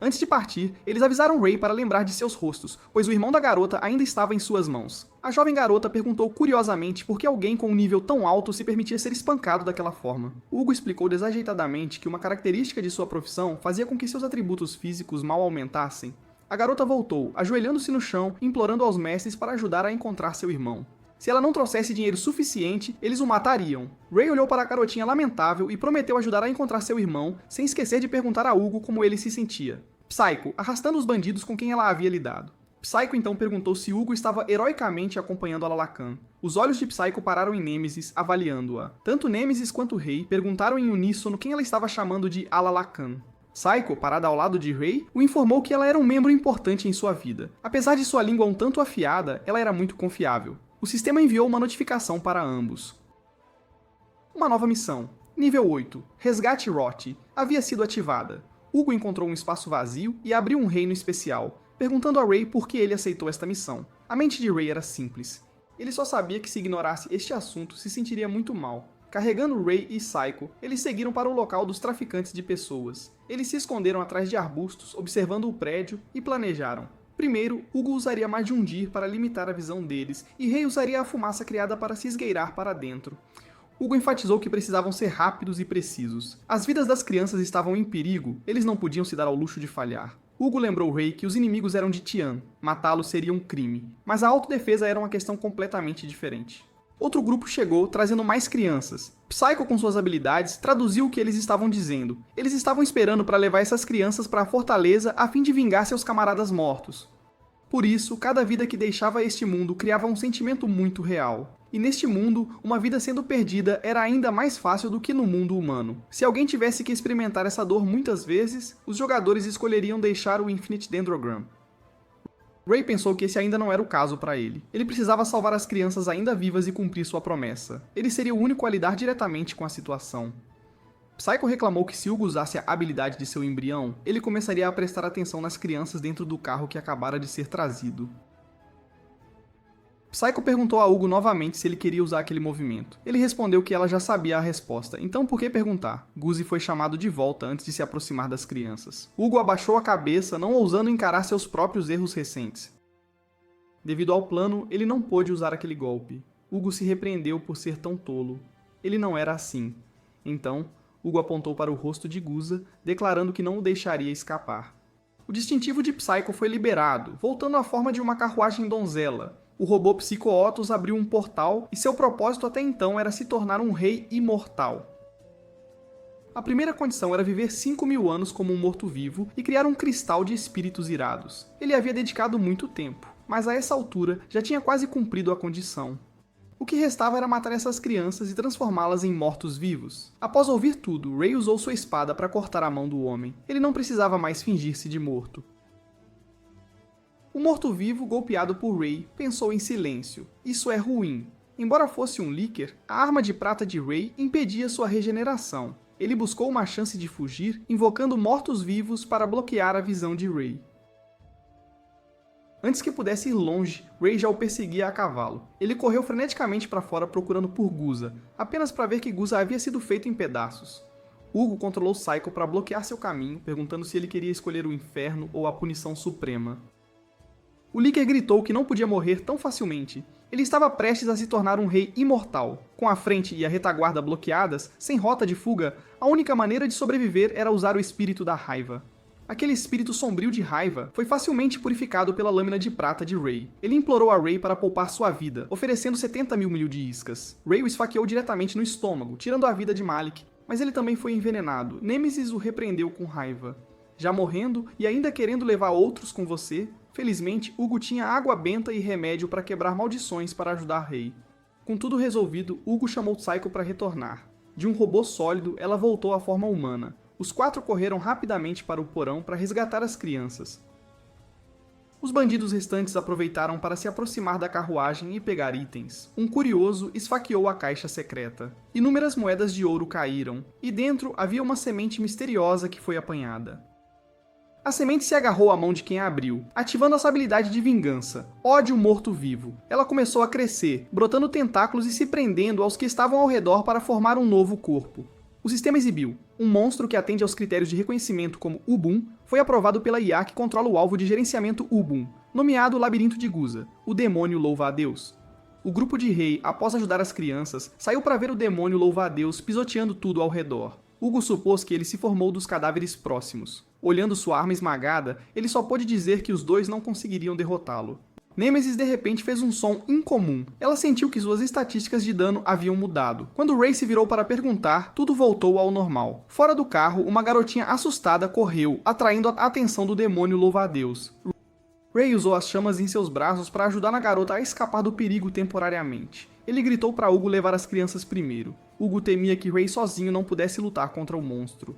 Antes de partir, eles avisaram Ray para lembrar de seus rostos, pois o irmão da garota ainda estava em suas mãos. A jovem garota perguntou curiosamente por que alguém com um nível tão alto se permitia ser espancado daquela forma. Hugo explicou desajeitadamente que uma característica de sua profissão fazia com que seus atributos físicos mal aumentassem. A garota voltou, ajoelhando-se no chão, implorando aos mestres para ajudar a encontrar seu irmão. Se ela não trouxesse dinheiro suficiente, eles o matariam. Ray olhou para a garotinha lamentável e prometeu ajudar a encontrar seu irmão, sem esquecer de perguntar a Hugo como ele se sentia. Psycho, arrastando os bandidos com quem ela havia lidado. Psycho então perguntou se Hugo estava heroicamente acompanhando Alalacan. Os olhos de Psycho pararam em Nemesis, avaliando-a. Tanto Nemesis quanto Ray perguntaram em uníssono quem ela estava chamando de Alalacan. Psycho, parada ao lado de Ray, o informou que ela era um membro importante em sua vida. Apesar de sua língua um tanto afiada, ela era muito confiável. O sistema enviou uma notificação para ambos. Uma nova missão. Nível 8. Resgate Roth. Havia sido ativada. Hugo encontrou um espaço vazio e abriu um reino especial, perguntando a Ray por que ele aceitou esta missão. A mente de Ray era simples. Ele só sabia que se ignorasse este assunto se sentiria muito mal. Carregando Ray e Psycho, eles seguiram para o local dos traficantes de pessoas. Eles se esconderam atrás de arbustos, observando o prédio, e planejaram. Primeiro, Hugo usaria mais de um dir para limitar a visão deles, e Ray usaria a fumaça criada para se esgueirar para dentro. Hugo enfatizou que precisavam ser rápidos e precisos. As vidas das crianças estavam em perigo, eles não podiam se dar ao luxo de falhar. Hugo lembrou Ray que os inimigos eram de Tian, matá-los seria um crime, mas a autodefesa era uma questão completamente diferente. Outro grupo chegou, trazendo mais crianças. Psycho, com suas habilidades, traduziu o que eles estavam dizendo. Eles estavam esperando para levar essas crianças para a fortaleza a fim de vingar seus camaradas mortos. Por isso, cada vida que deixava este mundo criava um sentimento muito real. E neste mundo, uma vida sendo perdida era ainda mais fácil do que no mundo humano. Se alguém tivesse que experimentar essa dor muitas vezes, os jogadores escolheriam deixar o Infinite Dendrogram. Ray pensou que esse ainda não era o caso para ele. Ele precisava salvar as crianças ainda vivas e cumprir sua promessa. Ele seria o único a lidar diretamente com a situação. Psycho reclamou que se Hugo usasse a habilidade de seu embrião, ele começaria a prestar atenção nas crianças dentro do carro que acabara de ser trazido. Psycho perguntou a Hugo novamente se ele queria usar aquele movimento. Ele respondeu que ela já sabia a resposta, então por que perguntar? Guzzi foi chamado de volta antes de se aproximar das crianças. Hugo abaixou a cabeça, não ousando encarar seus próprios erros recentes. Devido ao plano, ele não pôde usar aquele golpe. Hugo se repreendeu por ser tão tolo. Ele não era assim. Então, Hugo apontou para o rosto de Guza, declarando que não o deixaria escapar. O distintivo de Psycho foi liberado, voltando à forma de uma carruagem donzela. O robô Psycho Otus abriu um portal e seu propósito até então era se tornar um rei imortal. A primeira condição era viver 5.000 anos como um morto-vivo e criar um cristal de espíritos irados. Ele havia dedicado muito tempo, mas a essa altura já tinha quase cumprido a condição. O que restava era matar essas crianças e transformá-las em mortos-vivos. Após ouvir tudo, Ray usou sua espada para cortar a mão do homem. Ele não precisava mais fingir-se de morto. O morto-vivo, golpeado por Ray, pensou em silêncio. Isso é ruim. Embora fosse um Licker, a arma de prata de Ray impedia sua regeneração. Ele buscou uma chance de fugir, invocando mortos-vivos para bloquear a visão de Ray. Antes que pudesse ir longe, Ray já o perseguia a cavalo. Ele correu freneticamente para fora procurando por Guza, apenas para ver que Guza havia sido feito em pedaços. Hugo controlou Psycho para bloquear seu caminho, perguntando se ele queria escolher o inferno ou a punição suprema. O Licker gritou que não podia morrer tão facilmente. Ele estava prestes a se tornar um rei imortal. Com a frente e a retaguarda bloqueadas, sem rota de fuga, a única maneira de sobreviver era usar o espírito da raiva. Aquele espírito sombrio de raiva foi facilmente purificado pela lâmina de prata de Ray. Ele implorou a Ray para poupar sua vida, oferecendo 70 mil milho de iscas. Ray o esfaqueou diretamente no estômago, tirando a vida de Malik, mas ele também foi envenenado. Nêmesis o repreendeu com raiva. Já morrendo e ainda querendo levar outros com você, felizmente Hugo tinha água benta e remédio para quebrar maldições para ajudar Ray. Com tudo resolvido, Hugo chamou Psycho para retornar. De um robô sólido, ela voltou à forma humana. Os 4 correram rapidamente para o porão para resgatar as crianças. Os bandidos restantes aproveitaram para se aproximar da carruagem e pegar itens. Um curioso esfaqueou a caixa secreta. Inúmeras moedas de ouro caíram, e dentro havia uma semente misteriosa que foi apanhada. A semente se agarrou à mão de quem a abriu, ativando essa habilidade de vingança, ódio morto-vivo. Ela começou a crescer, brotando tentáculos e se prendendo aos que estavam ao redor para formar um novo corpo. O sistema exibiu: um monstro que atende aos critérios de reconhecimento como Ubun foi aprovado pela IA que controla o alvo de gerenciamento Ubun, nomeado Labirinto de Guza, o demônio louva-a-Deus. O grupo de Ray, após ajudar as crianças, saiu para ver o demônio louva-a-Deus pisoteando tudo ao redor. Hugo supôs que ele se formou dos cadáveres próximos. Olhando sua arma esmagada, ele só pôde dizer que os dois não conseguiriam derrotá-lo. Nêmesis de repente fez um som incomum. Ela sentiu que suas estatísticas de dano haviam mudado. Quando Ray se virou para perguntar, tudo voltou ao normal. Fora do carro, uma garotinha assustada correu, atraindo a atenção do demônio louva-a-Deus. Ray usou as chamas em seus braços para ajudar a garota a escapar do perigo temporariamente. Ele gritou para Hugo levar as crianças primeiro. Hugo temia que Ray sozinho não pudesse lutar contra o monstro.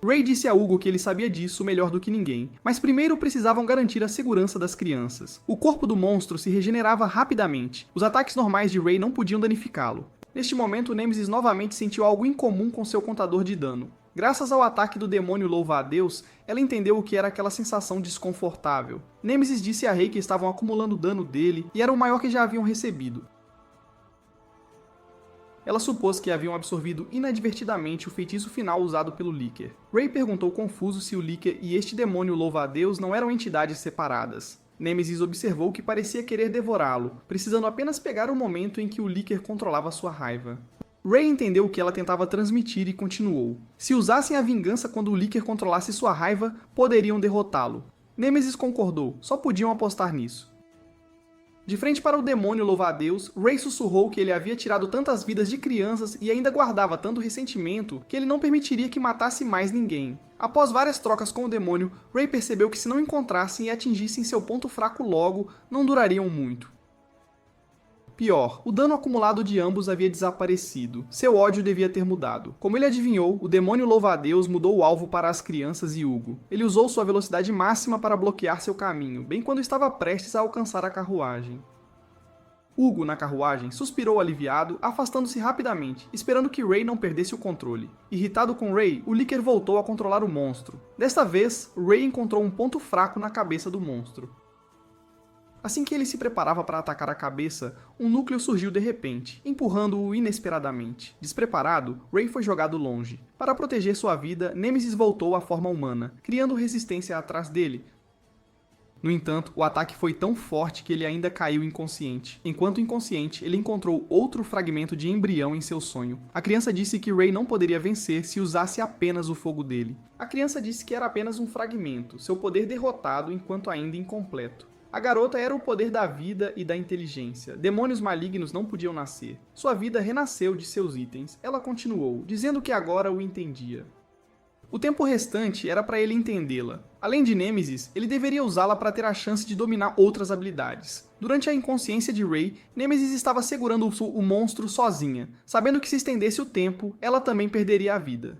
Ray disse a Hugo que ele sabia disso melhor do que ninguém, mas primeiro precisavam garantir a segurança das crianças. O corpo do monstro se regenerava rapidamente. Os ataques normais de Ray não podiam danificá-lo. Neste momento, Nêmesis novamente sentiu algo incomum com seu contador de dano. Graças ao ataque do demônio louva-a-Deus, ela entendeu o que era aquela sensação desconfortável. Nêmesis disse a Ray que estavam acumulando dano dele e era o maior que já haviam recebido. Ela supôs que haviam absorvido inadvertidamente o feitiço final usado pelo Licker. Ray perguntou confuso se o Licker e este demônio louva-a-Deus não eram entidades separadas. Nêmesis observou que parecia querer devorá-lo, precisando apenas pegar o momento em que o Licker controlava sua raiva. Ray entendeu o que ela tentava transmitir e continuou. Se usassem a vingança quando o Licker controlasse sua raiva, poderiam derrotá-lo. Nêmesis concordou, só podiam apostar nisso. De frente para o demônio louva-a-Deus, Ray sussurrou que ele havia tirado tantas vidas de crianças e ainda guardava tanto ressentimento que ele não permitiria que matasse mais ninguém. Após várias trocas com o demônio, Ray percebeu que se não encontrassem e atingissem seu ponto fraco logo, não durariam muito. Pior, o dano acumulado de ambos havia desaparecido. Seu ódio devia ter mudado. Como ele adivinhou, o demônio louva-a-Deus mudou o alvo para as crianças e Hugo. Ele usou sua velocidade máxima para bloquear seu caminho, bem quando estava prestes a alcançar a carruagem. Hugo, na carruagem, suspirou aliviado, afastando-se rapidamente, esperando que Ray não perdesse o controle. Irritado com Ray, o Licker voltou a controlar o monstro. Desta vez, Ray encontrou um ponto fraco na cabeça do monstro. Assim que ele se preparava para atacar a cabeça, um núcleo surgiu de repente, empurrando-o inesperadamente. Despreparado, Ray foi jogado longe. Para proteger sua vida, Nêmesis voltou à forma humana, criando resistência atrás dele. No entanto, o ataque foi tão forte que ele ainda caiu inconsciente. Enquanto inconsciente, ele encontrou outro fragmento de embrião em seu sonho. A criança disse que Ray não poderia vencer se usasse apenas o fogo dele. A criança disse que era apenas um fragmento, seu poder derrotado enquanto ainda incompleto. A garota era o poder da vida e da inteligência. Demônios malignos não podiam nascer. Sua vida renasceu de seus itens. Ela continuou, dizendo que agora o entendia. O tempo restante era para ele entendê-la. Além de Nêmesis, ele deveria usá-la para ter a chance de dominar outras habilidades. Durante a inconsciência de Ray, Nêmesis estava segurando o monstro sozinha, sabendo que se estendesse o tempo, ela também perderia a vida.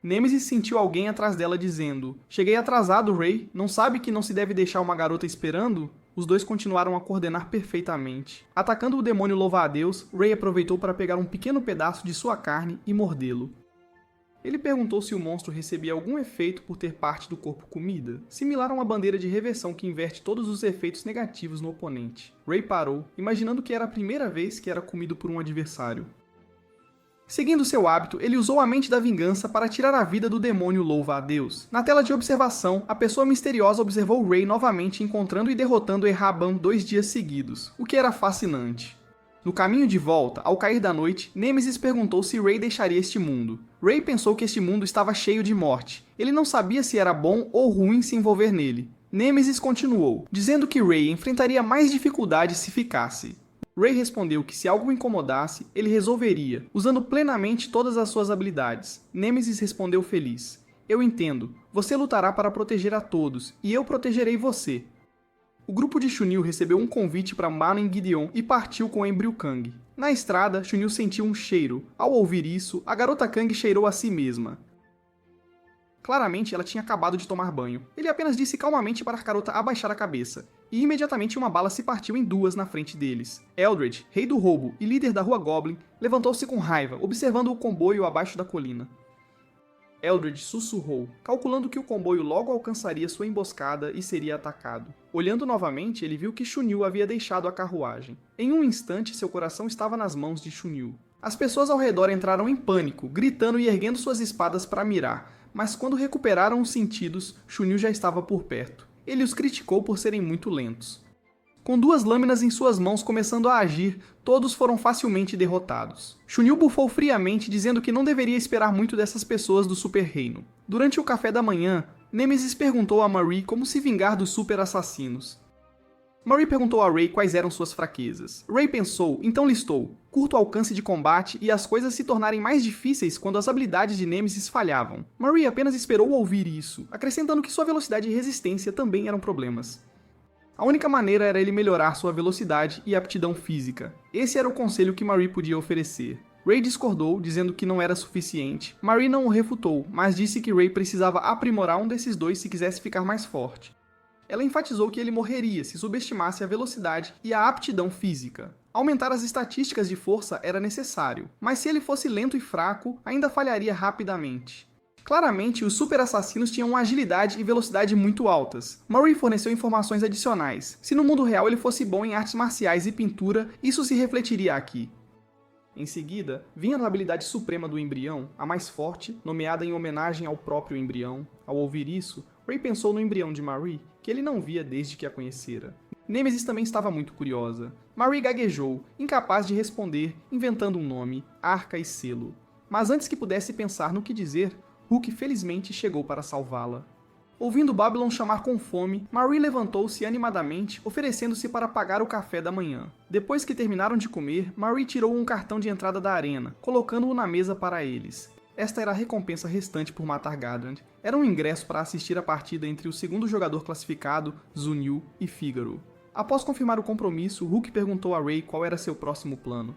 Nêmesis sentiu alguém atrás dela dizendo: "Cheguei atrasado, Ray. Não sabe que não se deve deixar uma garota esperando?" Os dois continuaram a coordenar perfeitamente. Atacando o demônio louva-a-Deus, Ray aproveitou para pegar um pequeno pedaço de sua carne e mordê-lo. Ele perguntou se o monstro recebia algum efeito por ter parte do corpo comida, similar a uma bandeira de reversão que inverte todos os efeitos negativos no oponente. Ray parou, imaginando que era a primeira vez que era comido por um adversário. Seguindo seu hábito, ele usou a mente da vingança para tirar a vida do demônio louva-a-Deus. Na tela de observação, a pessoa misteriosa observou Ray novamente encontrando e derrotando Erraban 2 dias seguidos, o que era fascinante. No caminho de volta, ao cair da noite, Nêmesis perguntou se Ray deixaria este mundo. Ray pensou que este mundo estava cheio de morte. Ele não sabia se era bom ou ruim se envolver nele. Nêmesis continuou, dizendo que Ray enfrentaria mais dificuldades se ficasse. Ray respondeu que se algo o incomodasse, ele resolveria, usando plenamente todas as suas habilidades. Nêmesis respondeu feliz. Eu entendo. Você lutará para proteger a todos, e eu protegerei você. O grupo de Chunil recebeu um convite para Manen Gideon e partiu com Embryo Kang. Na estrada, Chunil sentiu um cheiro. Ao ouvir isso, a garota Kang cheirou a si mesma. Claramente, ela tinha acabado de tomar banho. Ele apenas disse calmamente para a garota abaixar a cabeça. E imediatamente uma bala se partiu em duas na frente deles. Eldred, rei do roubo e líder da Rua Goblin, levantou-se com raiva, observando o comboio abaixo da colina. Eldred sussurrou, calculando que o comboio logo alcançaria sua emboscada e seria atacado. Olhando novamente, ele viu que Chunil havia deixado a carruagem. Em um instante, seu coração estava nas mãos de Chunil. As pessoas ao redor entraram em pânico, gritando e erguendo suas espadas para mirar, mas quando recuperaram os sentidos, Chunil já estava por perto. Ele os criticou por serem muito lentos. Com duas lâminas em suas mãos começando a agir, todos foram facilmente derrotados. Chunil bufou friamente, dizendo que não deveria esperar muito dessas pessoas do Super Reino. Durante o café da manhã, Nêmesis perguntou a Marie como se vingar dos super assassinos. Marie perguntou a Ray quais eram suas fraquezas. Ray pensou, então listou: curto alcance de combate e as coisas se tornarem mais difíceis quando as habilidades de Nêmesis falhavam. Marie apenas esperou ouvir isso, acrescentando que sua velocidade e resistência também eram problemas. A única maneira era ele melhorar sua velocidade e aptidão física. Esse era o conselho que Marie podia oferecer. Ray discordou, dizendo que não era suficiente. Marie não o refutou, mas disse que Ray precisava aprimorar um desses dois se quisesse ficar mais forte. Ela enfatizou que ele morreria se subestimasse a velocidade e a aptidão física. Aumentar as estatísticas de força era necessário, mas se ele fosse lento e fraco, ainda falharia rapidamente. Claramente, os super assassinos tinham agilidade e velocidade muito altas. Marie forneceu informações adicionais. Se no mundo real ele fosse bom em artes marciais e pintura, isso se refletiria aqui. Em seguida, vinha a habilidade suprema do embrião, a mais forte, nomeada em homenagem ao próprio embrião. Ao ouvir isso, Ray pensou no embrião de Marie, que ele não via desde que a conhecera. Nêmesis também estava muito curiosa. Marie gaguejou, incapaz de responder, inventando um nome, Arca e Selo. Mas antes que pudesse pensar no que dizer, Hook felizmente chegou para salvá-la. Ouvindo Babylon chamar com fome, Marie levantou-se animadamente, oferecendo-se para pagar o café da manhã. Depois que terminaram de comer, Marie tirou um cartão de entrada da arena, colocando-o na mesa para eles. Esta era a recompensa restante por matar Gadrand. Era um ingresso para assistir a partida entre o segundo jogador classificado, Zunil, e Fígaro. Após confirmar o compromisso, Hook perguntou a Ray qual era seu próximo plano.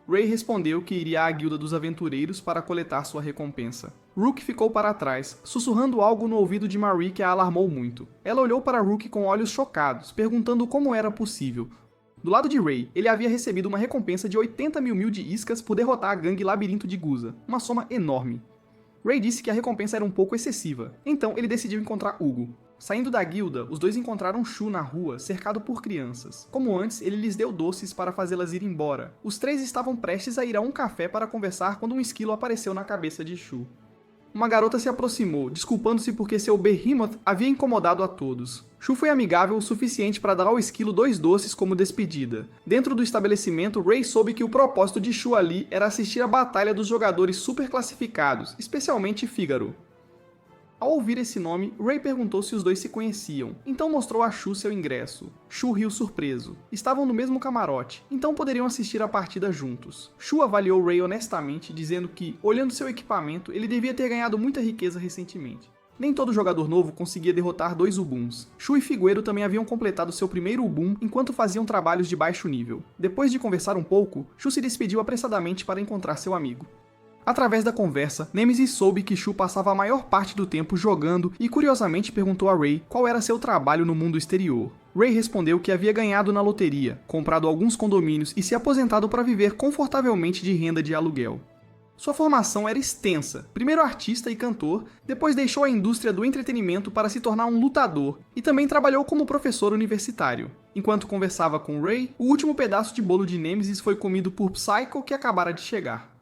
Ray respondeu que iria à Guilda dos Aventureiros para coletar sua recompensa. Rook ficou para trás, sussurrando algo no ouvido de Marie que a alarmou muito. Ela olhou para Rook com olhos chocados, perguntando como era possível. Do lado de Ray, ele havia recebido uma recompensa de 80 mil de iscas por derrotar a gangue Labirinto de Guza, uma soma enorme. Ray disse que a recompensa era um pouco excessiva, então ele decidiu encontrar Hugo. Saindo da guilda, os dois encontraram Shu na rua, cercado por crianças. Como antes, ele lhes deu doces para fazê-las ir embora. Os três estavam prestes a ir a um café para conversar quando um esquilo apareceu na cabeça de Shu. Uma garota se aproximou, desculpando-se porque seu behemoth havia incomodado a todos. Shu foi amigável o suficiente para dar ao esquilo 2 doces como despedida. Dentro do estabelecimento, Ray soube que o propósito de Shu ali era assistir à batalha dos jogadores super classificados, especialmente Fígaro. Ao ouvir esse nome, Ray perguntou se os dois se conheciam, então mostrou a Shu seu ingresso. Shu riu surpreso. Estavam no mesmo camarote, então poderiam assistir a partida juntos. Shu avaliou Ray honestamente, dizendo que, olhando seu equipamento, ele devia ter ganhado muita riqueza recentemente. Nem todo jogador novo conseguia derrotar 2 Ubuns. Shu e Figueiro também haviam completado seu primeiro Ubun enquanto faziam trabalhos de baixo nível. Depois de conversar um pouco, Shu se despediu apressadamente para encontrar seu amigo. Através da conversa, Nêmesis soube que Shu passava a maior parte do tempo jogando e curiosamente perguntou a Ray qual era seu trabalho no mundo exterior. Ray respondeu que havia ganhado na loteria, comprado alguns condomínios e se aposentado para viver confortavelmente de renda de aluguel. Sua formação era extensa, primeiro artista e cantor, depois deixou a indústria do entretenimento para se tornar um lutador e também trabalhou como professor universitário. Enquanto conversava com Ray, o último pedaço de bolo de Nêmesis foi comido por Psycho, que acabara de chegar.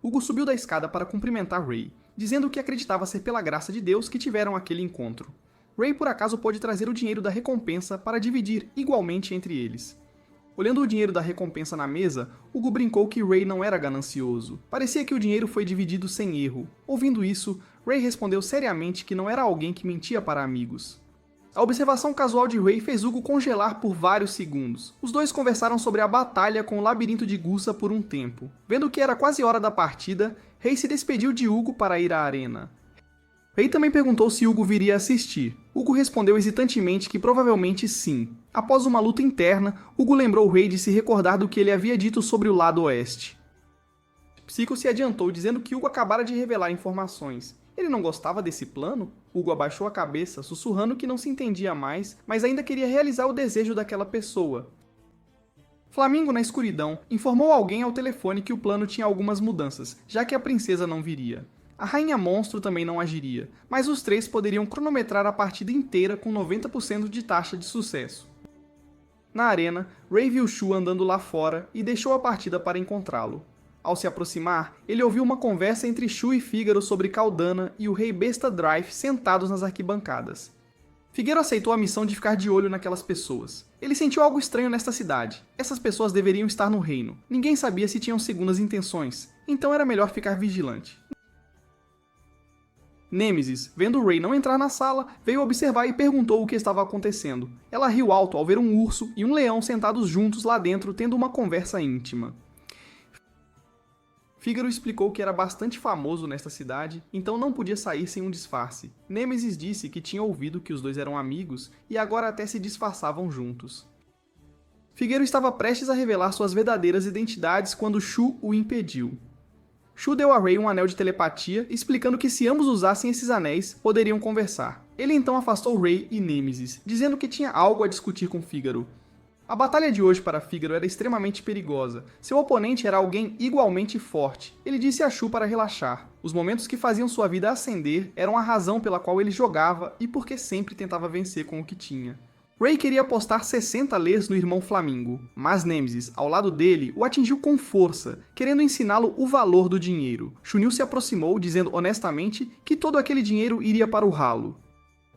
Hugo subiu da escada para cumprimentar Ray, dizendo que acreditava ser pela graça de Deus que tiveram aquele encontro. Ray por acaso pôde trazer o dinheiro da recompensa para dividir igualmente entre eles. Olhando o dinheiro da recompensa na mesa, Hugo brincou que Ray não era ganancioso. Parecia que o dinheiro foi dividido sem erro. Ouvindo isso, Ray respondeu seriamente que não era alguém que mentia para amigos. A observação casual de Ray fez Hugo congelar por vários segundos. Os dois conversaram sobre a batalha com o labirinto de Gussa por um tempo. Vendo que era quase hora da partida, Ray se despediu de Hugo para ir à arena. Ray também perguntou se Hugo viria assistir. Hugo respondeu hesitantemente que provavelmente sim. Após uma luta interna, Hugo lembrou Ray de se recordar do que ele havia dito sobre o lado oeste. Psycho se adiantou dizendo que Hugo acabara de revelar informações. Ele não gostava desse plano? Hugo abaixou a cabeça, sussurrando que não se entendia mais, mas ainda queria realizar o desejo daquela pessoa. Flamingo, na escuridão, informou alguém ao telefone que o plano tinha algumas mudanças, já que a princesa não viria. A Rainha Monstro também não agiria, mas os três poderiam cronometrar a partida inteira com 90% de taxa de sucesso. Na arena, Ray viu Shu andando lá fora e deixou a partida para encontrá-lo. Ao se aproximar, ele ouviu uma conversa entre Shu e Fígaro sobre Caldana e o Rei Besta Drive sentados nas arquibancadas. Fígaro aceitou a missão de ficar de olho naquelas pessoas. Ele sentiu algo estranho nesta cidade. Essas pessoas deveriam estar no reino. Ninguém sabia se tinham segundas intenções, então era melhor ficar vigilante. Nêmesis, vendo Ray não entrar na sala, veio observar e perguntou o que estava acontecendo. Ela riu alto ao ver um urso e um leão sentados juntos lá dentro tendo uma conversa íntima. Fígaro explicou que era bastante famoso nesta cidade, então não podia sair sem um disfarce. Nêmesis disse que tinha ouvido que os dois eram amigos e agora até se disfarçavam juntos. Fígaro estava prestes a revelar suas verdadeiras identidades quando Shu o impediu. Shu deu a Ray um anel de telepatia, explicando que se ambos usassem esses anéis, poderiam conversar. Ele então afastou Ray e Nêmesis, dizendo que tinha algo a discutir com Fígaro. A batalha de hoje para Fígaro era extremamente perigosa. Seu oponente era alguém igualmente forte. Ele disse a Shu para relaxar. Os momentos que faziam sua vida ascender eram a razão pela qual ele jogava e porque sempre tentava vencer com o que tinha. Ray queria apostar 60 lês no irmão Flamingo, mas Nêmesis, ao lado dele, o atingiu com força, querendo ensiná-lo o valor do dinheiro. Chunil se aproximou, dizendo honestamente que todo aquele dinheiro iria para o ralo.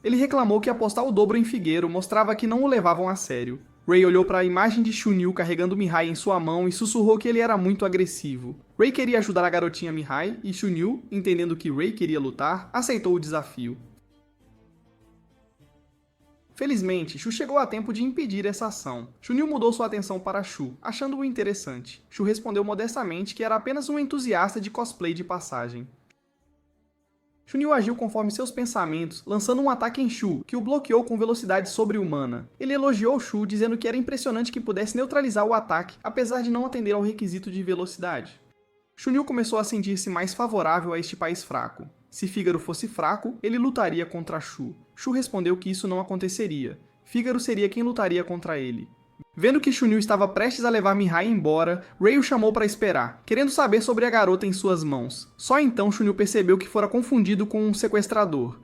Ele reclamou que apostar o dobro em Fígaro mostrava que não o levavam a sério. Ray olhou para a imagem de Chunil carregando Mihai em sua mão e sussurrou que ele era muito agressivo. Ray queria ajudar a garotinha Mihai e Chunil, entendendo que Ray queria lutar, aceitou o desafio. Felizmente, Shu chegou a tempo de impedir essa ação. Chunil mudou sua atenção para Shu, achando-o interessante. Shu respondeu modestamente que era apenas um entusiasta de cosplay de passagem. Chunil agiu conforme seus pensamentos, lançando um ataque em Shu, que o bloqueou com velocidade sobre-humana. Ele elogiou Shu, dizendo que era impressionante que pudesse neutralizar o ataque, apesar de não atender ao requisito de velocidade. Chunil começou a sentir-se mais favorável a este país fraco. Se Fígaro fosse fraco, ele lutaria contra Shu. Shu respondeu que isso não aconteceria. Fígaro seria quem lutaria contra ele. Vendo que Chunil estava prestes a levar Mihai embora, Ray o chamou para esperar, querendo saber sobre a garota em suas mãos. Só então Chunil percebeu que fora confundido com um sequestrador.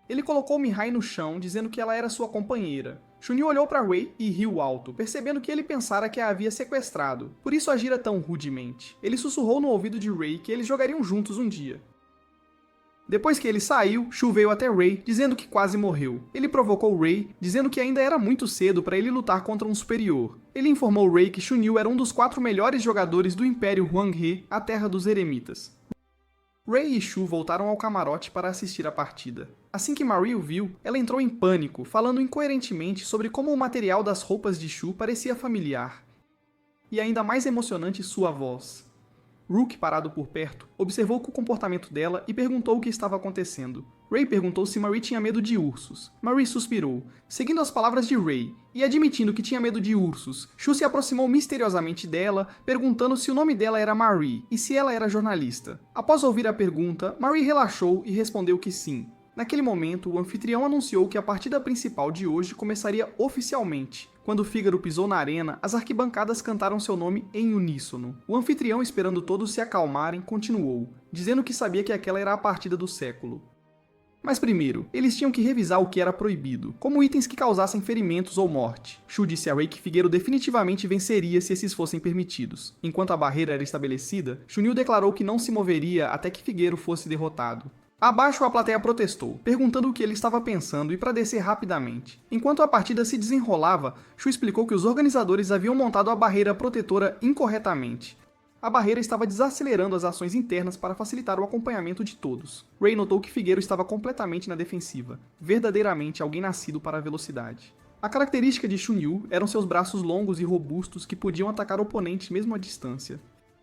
Ele colocou Mihai no chão, dizendo que ela era sua companheira. Chunil olhou para Ray e riu alto, percebendo que ele pensara que a havia sequestrado, por isso agira tão rudemente. Ele sussurrou no ouvido de Ray que eles jogariam juntos um dia. Depois que ele saiu, Shu veio até Ray, dizendo que quase morreu. Ele provocou Ray, dizendo que ainda era muito cedo para ele lutar contra um superior. Ele informou Ray que Chunil era um dos 4 melhores jogadores do Império Huanghe, a terra dos eremitas. Ray e Shu voltaram ao camarote para assistir a partida. Assim que Marie o viu, ela entrou em pânico, falando incoerentemente sobre como o material das roupas de Shu parecia familiar. E ainda mais emocionante sua voz. Rook, parado por perto, observou o comportamento dela e perguntou o que estava acontecendo. Ray perguntou se Marie tinha medo de ursos. Marie suspirou. Seguindo as palavras de Ray, e admitindo que tinha medo de ursos, Shu se aproximou misteriosamente dela, perguntando se o nome dela era Marie e se ela era jornalista. Após ouvir a pergunta, Marie relaxou e respondeu que sim. Naquele momento, o anfitrião anunciou que a partida principal de hoje começaria oficialmente. Quando Fígaro pisou na arena, as arquibancadas cantaram seu nome em uníssono. O anfitrião, esperando todos se acalmarem, continuou, dizendo que sabia que aquela era a partida do século. Mas primeiro, eles tinham que revisar o que era proibido, como itens que causassem ferimentos ou morte. Shu disse a Ray que Fígaro definitivamente venceria se esses fossem permitidos. Enquanto a barreira era estabelecida, Chunil declarou que não se moveria até que Fígaro fosse derrotado. Abaixo, a plateia protestou, perguntando o que ele estava pensando e para descer rapidamente. Enquanto a partida se desenrolava, Shu explicou que os organizadores haviam montado a barreira protetora incorretamente. A barreira estava desacelerando as ações internas para facilitar o acompanhamento de todos. Ray notou que Figueiro estava completamente na defensiva, verdadeiramente alguém nascido para a velocidade. A característica de Shunryu eram seus braços longos e robustos que podiam atacar oponentes mesmo à distância.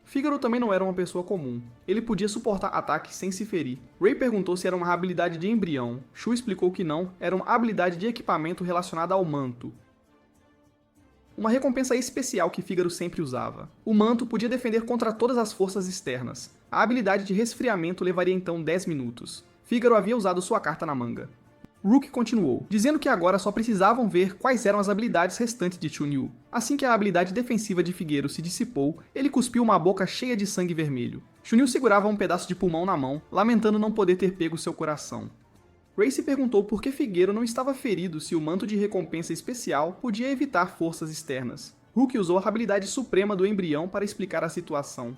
Fígaro também não era uma pessoa comum. Ele podia suportar ataques sem se ferir. Ray perguntou se era uma habilidade de embrião. Shu explicou que não, era uma habilidade de equipamento relacionada ao manto. Uma recompensa especial que Fígaro sempre usava. O manto podia defender contra todas as forças externas. A habilidade de resfriamento levaria então 10 minutos. Fígaro havia usado sua carta na manga. Rook continuou, dizendo que agora só precisavam ver quais eram as habilidades restantes de Shunryu. Assim que a habilidade defensiva de Figueiro se dissipou, ele cuspiu uma boca cheia de sangue vermelho. Shunryu segurava um pedaço de pulmão na mão, lamentando não poder ter pego seu coração. Ray se perguntou por que Figueiro não estava ferido se o manto de recompensa especial podia evitar forças externas. Rook usou a habilidade suprema do embrião para explicar a situação.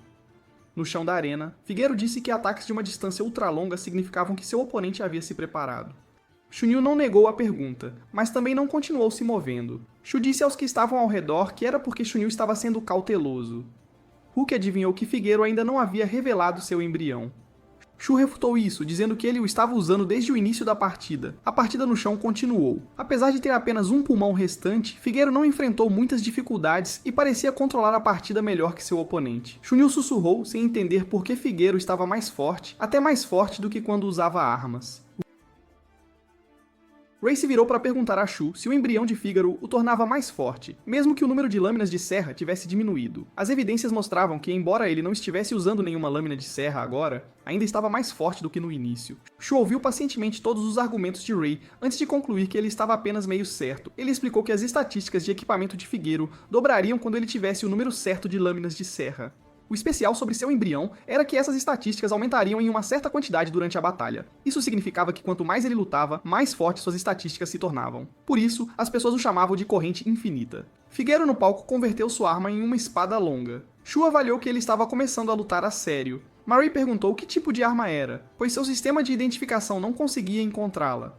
No chão da arena, Figueiro disse que ataques de uma distância ultralonga significavam que seu oponente havia se preparado. Shunryu não negou a pergunta, mas também não continuou se movendo. Shu disse aos que estavam ao redor que era porque Shunryu estava sendo cauteloso. Rook adivinhou que Figueiro ainda não havia revelado seu embrião. Shu refutou isso, dizendo que ele o estava usando desde o início da partida. A partida no chão continuou. Apesar de ter apenas um pulmão restante, Figueiro não enfrentou muitas dificuldades e parecia controlar a partida melhor que seu oponente. Shunryu sussurrou, sem entender por que Figueiro estava mais forte, até mais forte do que quando usava armas. Ray se virou para perguntar a Shu se o embrião de Fígaro o tornava mais forte, mesmo que o número de lâminas de serra tivesse diminuído. As evidências mostravam que, embora ele não estivesse usando nenhuma lâmina de serra agora, ainda estava mais forte do que no início. Shu ouviu pacientemente todos os argumentos de Ray antes de concluir que ele estava apenas meio certo. Ele explicou que as estatísticas de equipamento de Figueiro dobrariam quando ele tivesse o número certo de lâminas de serra. O especial sobre seu embrião era que essas estatísticas aumentariam em uma certa quantidade durante a batalha. Isso significava que quanto mais ele lutava, mais fortes suas estatísticas se tornavam. Por isso, as pessoas o chamavam de corrente infinita. Figueiro no palco converteu sua arma em uma espada longa. Shu avaliou que ele estava começando a lutar a sério. Marie perguntou que tipo de arma era, pois seu sistema de identificação não conseguia encontrá-la.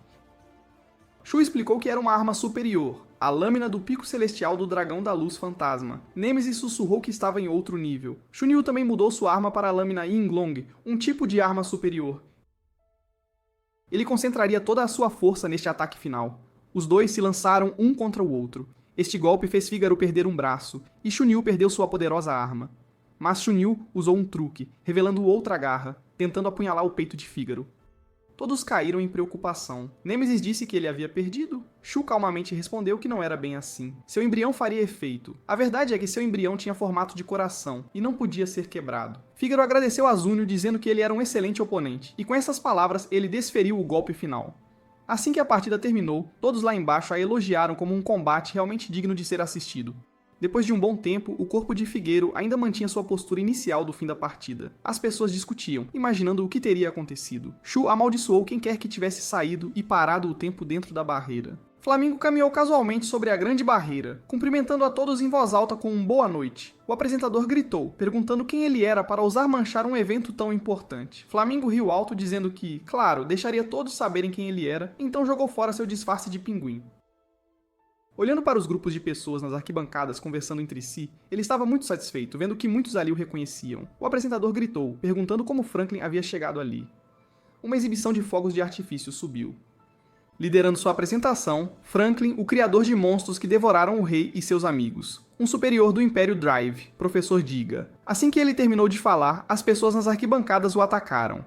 Shu explicou que era uma arma superior, a lâmina do pico celestial do dragão da luz fantasma. Nemesis sussurrou que estava em outro nível. Shunryu também mudou sua arma para a lâmina Yinglong, um tipo de arma superior. Ele concentraria toda a sua força neste ataque final. Os dois se lançaram um contra o outro. Este golpe fez Fígaro perder um braço, e Shunryu perdeu sua poderosa arma. Mas Shunryu usou um truque, revelando outra garra, tentando apunhalar o peito de Fígaro. Todos caíram em preocupação. Nemesis disse que ele havia perdido. Shu calmamente respondeu que não era bem assim. Seu embrião faria efeito. A verdade é que seu embrião tinha formato de coração e não podia ser quebrado. Fígaro agradeceu a Zunio dizendo que ele era um excelente oponente, e com essas palavras ele desferiu o golpe final. Assim que a partida terminou, todos lá embaixo a elogiaram como um combate realmente digno de ser assistido. Depois de um bom tempo, o corpo de Figueiro ainda mantinha sua postura inicial do fim da partida. As pessoas discutiam, imaginando o que teria acontecido. Shu amaldiçoou quem quer que tivesse saído e parado o tempo dentro da barreira. Flamingo caminhou casualmente sobre a grande barreira, cumprimentando a todos em voz alta com um boa noite. O apresentador gritou, perguntando quem ele era para ousar manchar um evento tão importante. Flamingo riu alto, dizendo que, claro, deixaria todos saberem quem ele era, então jogou fora seu disfarce de pinguim. Olhando para os grupos de pessoas nas arquibancadas conversando entre si, ele estava muito satisfeito, vendo que muitos ali o reconheciam. O apresentador gritou, perguntando como Franklin havia chegado ali. Uma exibição de fogos de artifício subiu. Liderando sua apresentação, Franklin, o criador de monstros que devoraram o rei e seus amigos. Um superior do Império Drive, Professor Diga. Assim que ele terminou de falar, as pessoas nas arquibancadas o atacaram.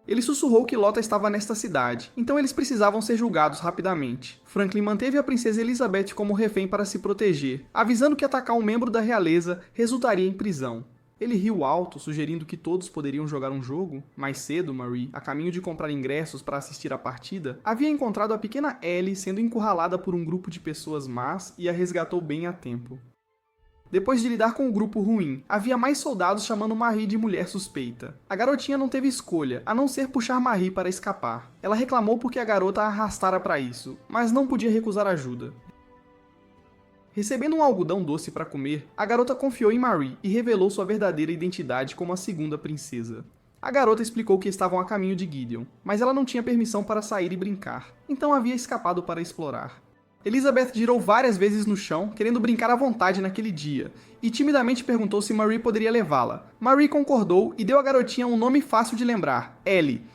Ele sussurrou que Lota estava nesta cidade, então eles precisavam ser julgados rapidamente. Franklin manteve a princesa Elizabeth como refém para se proteger, avisando que atacar um membro da realeza resultaria em prisão. Ele riu alto, sugerindo que todos poderiam jogar um jogo. Mais cedo, Marie, a caminho de comprar ingressos para assistir à partida, havia encontrado a pequena Ellie sendo encurralada por um grupo de pessoas más e a resgatou bem a tempo. Depois de lidar com o grupo ruim, havia mais soldados chamando Marie de mulher suspeita. A garotinha não teve escolha, a não ser puxar Marie para escapar. Ela reclamou porque a garota a arrastara para isso, mas não podia recusar ajuda. Recebendo um algodão doce para comer, a garota confiou em Marie e revelou sua verdadeira identidade como a segunda princesa. A garota explicou que estavam a caminho de Gideon, mas ela não tinha permissão para sair e brincar, então havia escapado para explorar. Elizabeth girou várias vezes no chão, querendo brincar à vontade naquele dia, e timidamente perguntou se Marie poderia levá-la. Marie concordou e deu à garotinha um nome fácil de lembrar, Ellie.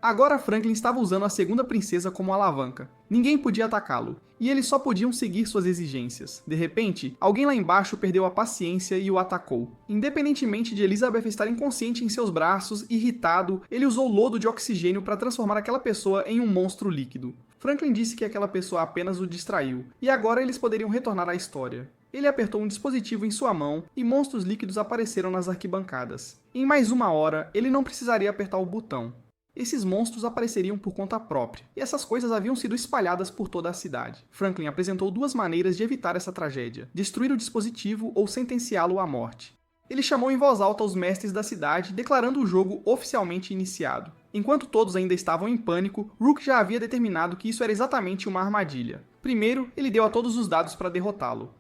Agora Franklin estava usando a segunda princesa como alavanca. Ninguém podia atacá-lo, e eles só podiam seguir suas exigências. De repente, alguém lá embaixo perdeu a paciência e o atacou. Independentemente de Elizabeth estar inconsciente em seus braços, irritado, ele usou lodo de oxigênio para transformar aquela pessoa em um monstro líquido. Franklin disse que aquela pessoa apenas o distraiu, e agora eles poderiam retornar à história. Ele apertou um dispositivo em sua mão e monstros líquidos apareceram nas arquibancadas. Em mais uma hora, ele não precisaria apertar o botão. Esses monstros apareceriam por conta própria, e essas coisas haviam sido espalhadas por toda a cidade. Franklin apresentou duas maneiras de evitar essa tragédia: destruir o dispositivo ou sentenciá-lo à morte. Ele chamou em voz alta os mestres da cidade, declarando o jogo oficialmente iniciado. Enquanto todos ainda estavam em pânico, Rook já havia determinado que isso era exatamente uma armadilha. Primeiro, ele deu a todos os dados para derrotá-lo.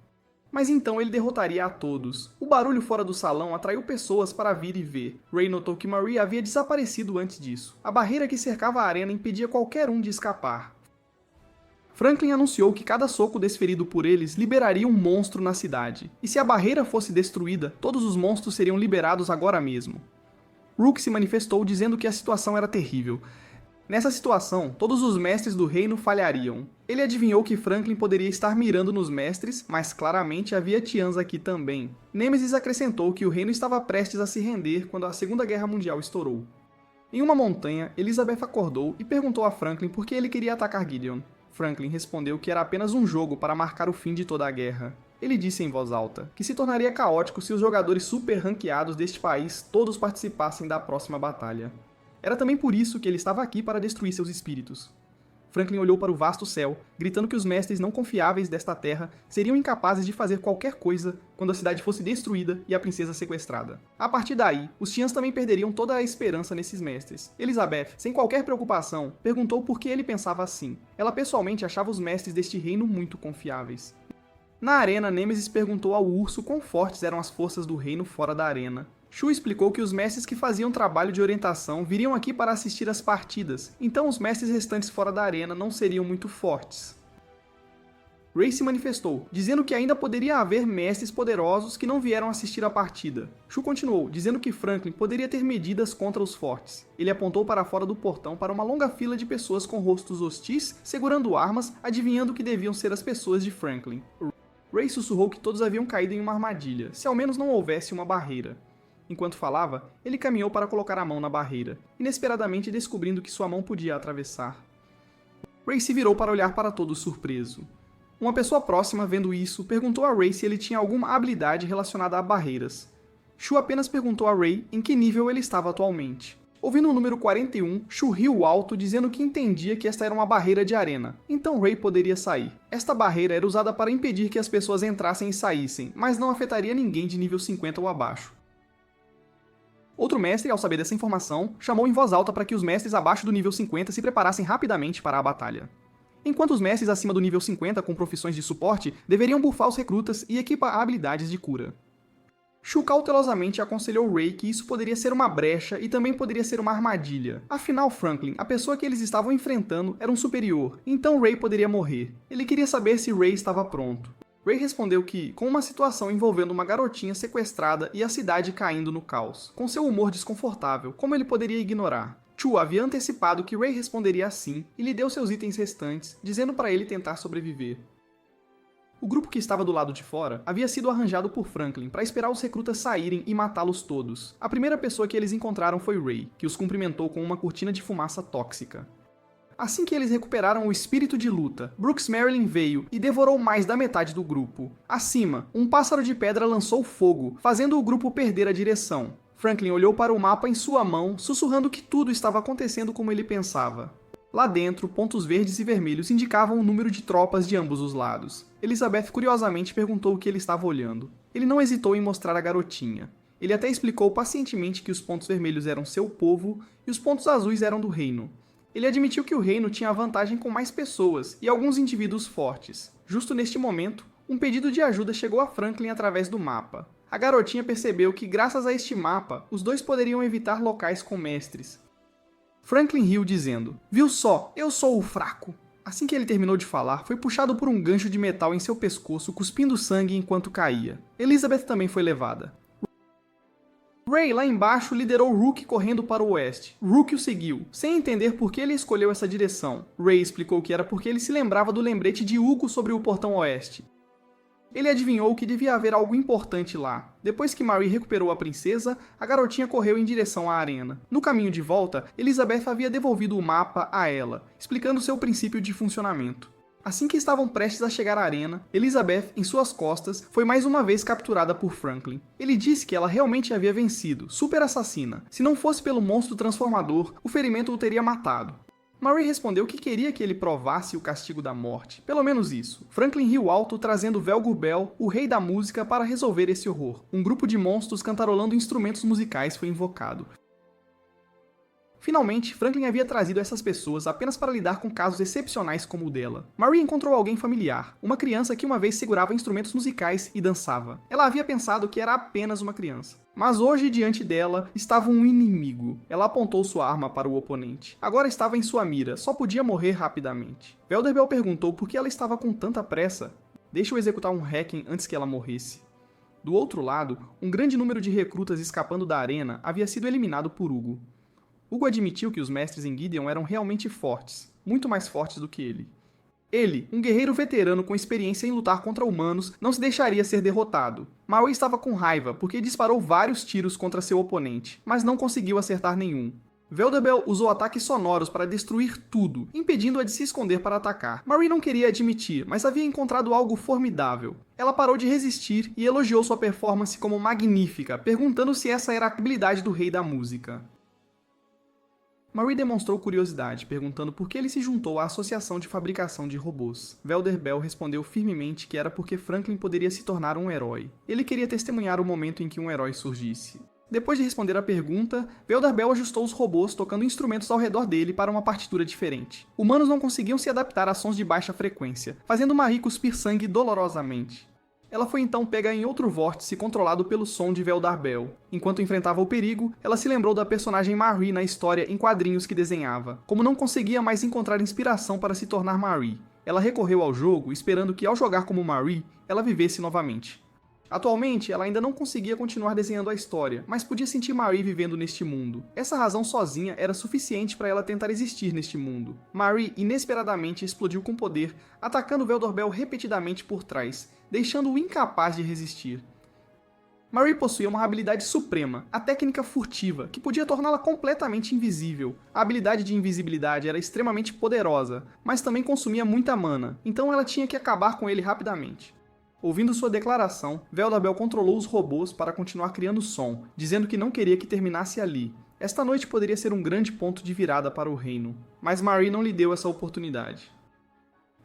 Mas então ele derrotaria a todos. O barulho fora do salão atraiu pessoas para vir e ver. Ray notou que Marie havia desaparecido antes disso. A barreira que cercava a arena impedia qualquer um de escapar. Franklin anunciou que cada soco desferido por eles liberaria um monstro na cidade. E se a barreira fosse destruída, todos os monstros seriam liberados agora mesmo. Rook se manifestou dizendo que a situação era terrível. Nessa situação, todos os mestres do reino falhariam. Ele adivinhou que Franklin poderia estar mirando nos mestres, mas claramente havia Tians aqui também. Nemesis acrescentou que o reino estava prestes a se render quando a Segunda Guerra Mundial estourou. Em uma montanha, Elizabeth acordou e perguntou a Franklin por que ele queria atacar Gideon. Franklin respondeu que era apenas um jogo para marcar o fim de toda a guerra. Ele disse em voz alta que se tornaria caótico se os jogadores super ranqueados deste país todos participassem da próxima batalha. Era também por isso que ele estava aqui para destruir seus espíritos. Franklin olhou para o vasto céu, gritando que os mestres não confiáveis desta terra seriam incapazes de fazer qualquer coisa quando a cidade fosse destruída e a princesa sequestrada. A partir daí, os Tians também perderiam toda a esperança nesses mestres. Elizabeth, sem qualquer preocupação, perguntou por que ele pensava assim. Ela pessoalmente achava os mestres deste reino muito confiáveis. Na arena, Nemesis perguntou ao urso quão fortes eram as forças do reino fora da arena. Shu explicou que os mestres que faziam trabalho de orientação viriam aqui para assistir às partidas, então os mestres restantes fora da arena não seriam muito fortes. Ray se manifestou, dizendo que ainda poderia haver mestres poderosos que não vieram assistir à partida. Shu continuou, dizendo que Franklin poderia ter medidas contra os fortes. Ele apontou para fora do portão para uma longa fila de pessoas com rostos hostis, segurando armas, adivinhando que deviam ser as pessoas de Franklin. Ray sussurrou que todos haviam caído em uma armadilha, se ao menos não houvesse uma barreira. Enquanto falava, ele caminhou para colocar a mão na barreira, inesperadamente descobrindo que sua mão podia atravessar. Ray se virou para olhar para todos surpreso. Uma pessoa próxima, vendo isso, perguntou a Ray se ele tinha alguma habilidade relacionada a barreiras. Shu apenas perguntou a Ray em que nível ele estava atualmente. Ouvindo o número 41, Shu riu alto dizendo que entendia que esta era uma barreira de arena, então Ray poderia sair. Esta barreira era usada para impedir que as pessoas entrassem e saíssem, mas não afetaria ninguém de nível 50 ou abaixo. Outro mestre, ao saber dessa informação, chamou em voz alta para que os mestres abaixo do nível 50 se preparassem rapidamente para a batalha. Enquanto os mestres acima do nível 50 com profissões de suporte deveriam bufar os recrutas e equipar habilidades de cura. Shu cautelosamente aconselhou Ray que isso poderia ser uma brecha e também poderia ser uma armadilha. Afinal, Franklin, a pessoa que eles estavam enfrentando, era um superior, então Ray poderia morrer. Ele queria saber se Ray estava pronto. Ray respondeu que, com uma situação envolvendo uma garotinha sequestrada e a cidade caindo no caos, com seu humor desconfortável, como ele poderia ignorar? Chu havia antecipado que Ray responderia assim e lhe deu seus itens restantes, dizendo para ele tentar sobreviver. O grupo que estava do lado de fora havia sido arranjado por Franklin para esperar os recrutas saírem e matá-los todos. A primeira pessoa que eles encontraram foi Ray, que os cumprimentou com uma cortina de fumaça tóxica. Assim que eles recuperaram o espírito de luta, Brooks Merlin veio e devorou mais da metade do grupo. Acima, um pássaro de pedra lançou fogo, fazendo o grupo perder a direção. Franklin olhou para o mapa em sua mão, sussurrando que tudo estava acontecendo como ele pensava. Lá dentro, pontos verdes e vermelhos indicavam o número de tropas de ambos os lados. Elizabeth curiosamente perguntou o que ele estava olhando. Ele não hesitou em mostrar a garotinha. Ele até explicou pacientemente que os pontos vermelhos eram seu povo e os pontos azuis eram do reino. Ele admitiu que o reino tinha vantagem com mais pessoas e alguns indivíduos fortes. Justo neste momento, um pedido de ajuda chegou a Franklin através do mapa. A garotinha percebeu que, graças a este mapa, os dois poderiam evitar locais com mestres. Franklin riu dizendo: "Viu só, eu sou o fraco." Assim que ele terminou de falar, foi puxado por um gancho de metal em seu pescoço, cuspindo sangue enquanto caía. Elizabeth também foi levada. Ray, lá embaixo, liderou Rook correndo para o oeste. Rook o seguiu, sem entender por que ele escolheu essa direção. Ray explicou que era porque ele se lembrava do lembrete de Hugo sobre o portão oeste. Ele adivinhou que devia haver algo importante lá. Depois que Marie recuperou a princesa, a garotinha correu em direção à arena. No caminho de volta, Elizabeth havia devolvido o mapa a ela, explicando seu princípio de funcionamento. Assim que estavam prestes a chegar à arena, Elizabeth, em suas costas, foi mais uma vez capturada por Franklin. Ele disse que ela realmente havia vencido, super assassina. Se não fosse pelo monstro transformador, o ferimento o teria matado. Marie respondeu que queria que ele provasse o castigo da morte, pelo menos isso. Franklin riu alto, trazendo Velgur Bell, o rei da música, para resolver esse horror. Um grupo de monstros cantarolando instrumentos musicais foi invocado. Finalmente, Franklin havia trazido essas pessoas apenas para lidar com casos excepcionais como o dela. Marie encontrou alguém familiar, uma criança que uma vez segurava instrumentos musicais e dançava. Ela havia pensado que era apenas uma criança. Mas hoje, diante dela, estava um inimigo. Ela apontou sua arma para o oponente. Agora estava em sua mira, só podia morrer rapidamente. Velderbel perguntou por que ela estava com tanta pressa. Deixa eu executar um Hacking antes que ela morresse. Do outro lado, um grande número de recrutas escapando da arena havia sido eliminado por Hugo. Hugo admitiu que os mestres em Gideon eram realmente fortes, muito mais fortes do que ele. Ele, um guerreiro veterano com experiência em lutar contra humanos, não se deixaria ser derrotado. Maui estava com raiva porque disparou vários tiros contra seu oponente, mas não conseguiu acertar nenhum. Velderbel usou ataques sonoros para destruir tudo, impedindo-a de se esconder para atacar. Marie não queria admitir, mas havia encontrado algo formidável. Ela parou de resistir e elogiou sua performance como magnífica, perguntando se essa era a habilidade do rei da música. Marie demonstrou curiosidade, perguntando por que ele se juntou à Associação de Fabricação de Robôs. Velderbel respondeu firmemente que era porque Franklin poderia se tornar um herói. Ele queria testemunhar o momento em que um herói surgisse. Depois de responder a pergunta, Velderbel ajustou os robôs tocando instrumentos ao redor dele para uma partitura diferente. Humanos não conseguiam se adaptar a sons de baixa frequência, fazendo Marie cuspir sangue dolorosamente. Ela foi então pega em outro vórtice controlado pelo som de Velderbel. Enquanto enfrentava o perigo, ela se lembrou da personagem Marie na história em quadrinhos que desenhava. Como não conseguia mais encontrar inspiração para se tornar Marie, ela recorreu ao jogo esperando que ao jogar como Marie, ela vivesse novamente. Atualmente, ela ainda não conseguia continuar desenhando a história, mas podia sentir Marie vivendo neste mundo. Essa razão sozinha era suficiente para ela tentar existir neste mundo. Marie inesperadamente explodiu com poder, atacando Velderbel repetidamente por trás, deixando-o incapaz de resistir. Marie possuía uma habilidade suprema, a técnica furtiva, que podia torná-la completamente invisível. A habilidade de invisibilidade era extremamente poderosa, mas também consumia muita mana, então ela tinha que acabar com ele rapidamente. Ouvindo sua declaração, Velderbel controlou os robôs para continuar criando som, dizendo que não queria que terminasse ali. Esta noite poderia ser um grande ponto de virada para o reino, mas Marie não lhe deu essa oportunidade.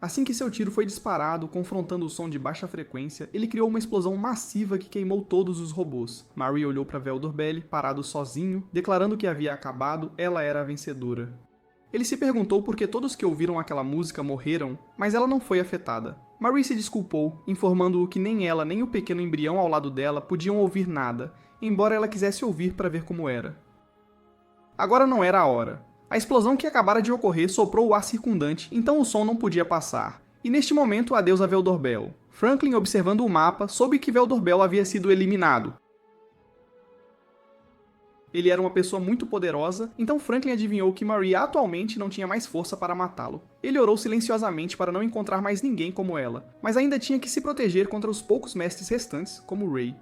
Assim que seu tiro foi disparado, confrontando o som de baixa frequência, ele criou uma explosão massiva que queimou todos os robôs. Marie olhou para Velderbel, parado sozinho, declarando que havia acabado, ela era a vencedora. Ele se perguntou por que todos que ouviram aquela música morreram, mas ela não foi afetada. Marie se desculpou, informando-o que nem ela nem o pequeno embrião ao lado dela podiam ouvir nada, embora ela quisesse ouvir para ver como era. Agora não era a hora. A explosão que acabara de ocorrer soprou o ar circundante, então o som não podia passar. E neste momento, adeus a Velderbel. Franklin, observando o mapa, soube que Velderbel havia sido eliminado. Ele era uma pessoa muito poderosa, então Franklin adivinhou que Marie atualmente não tinha mais força para matá-lo. Ele orou silenciosamente para não encontrar mais ninguém como ela, mas ainda tinha que se proteger contra os poucos mestres restantes, como Ray.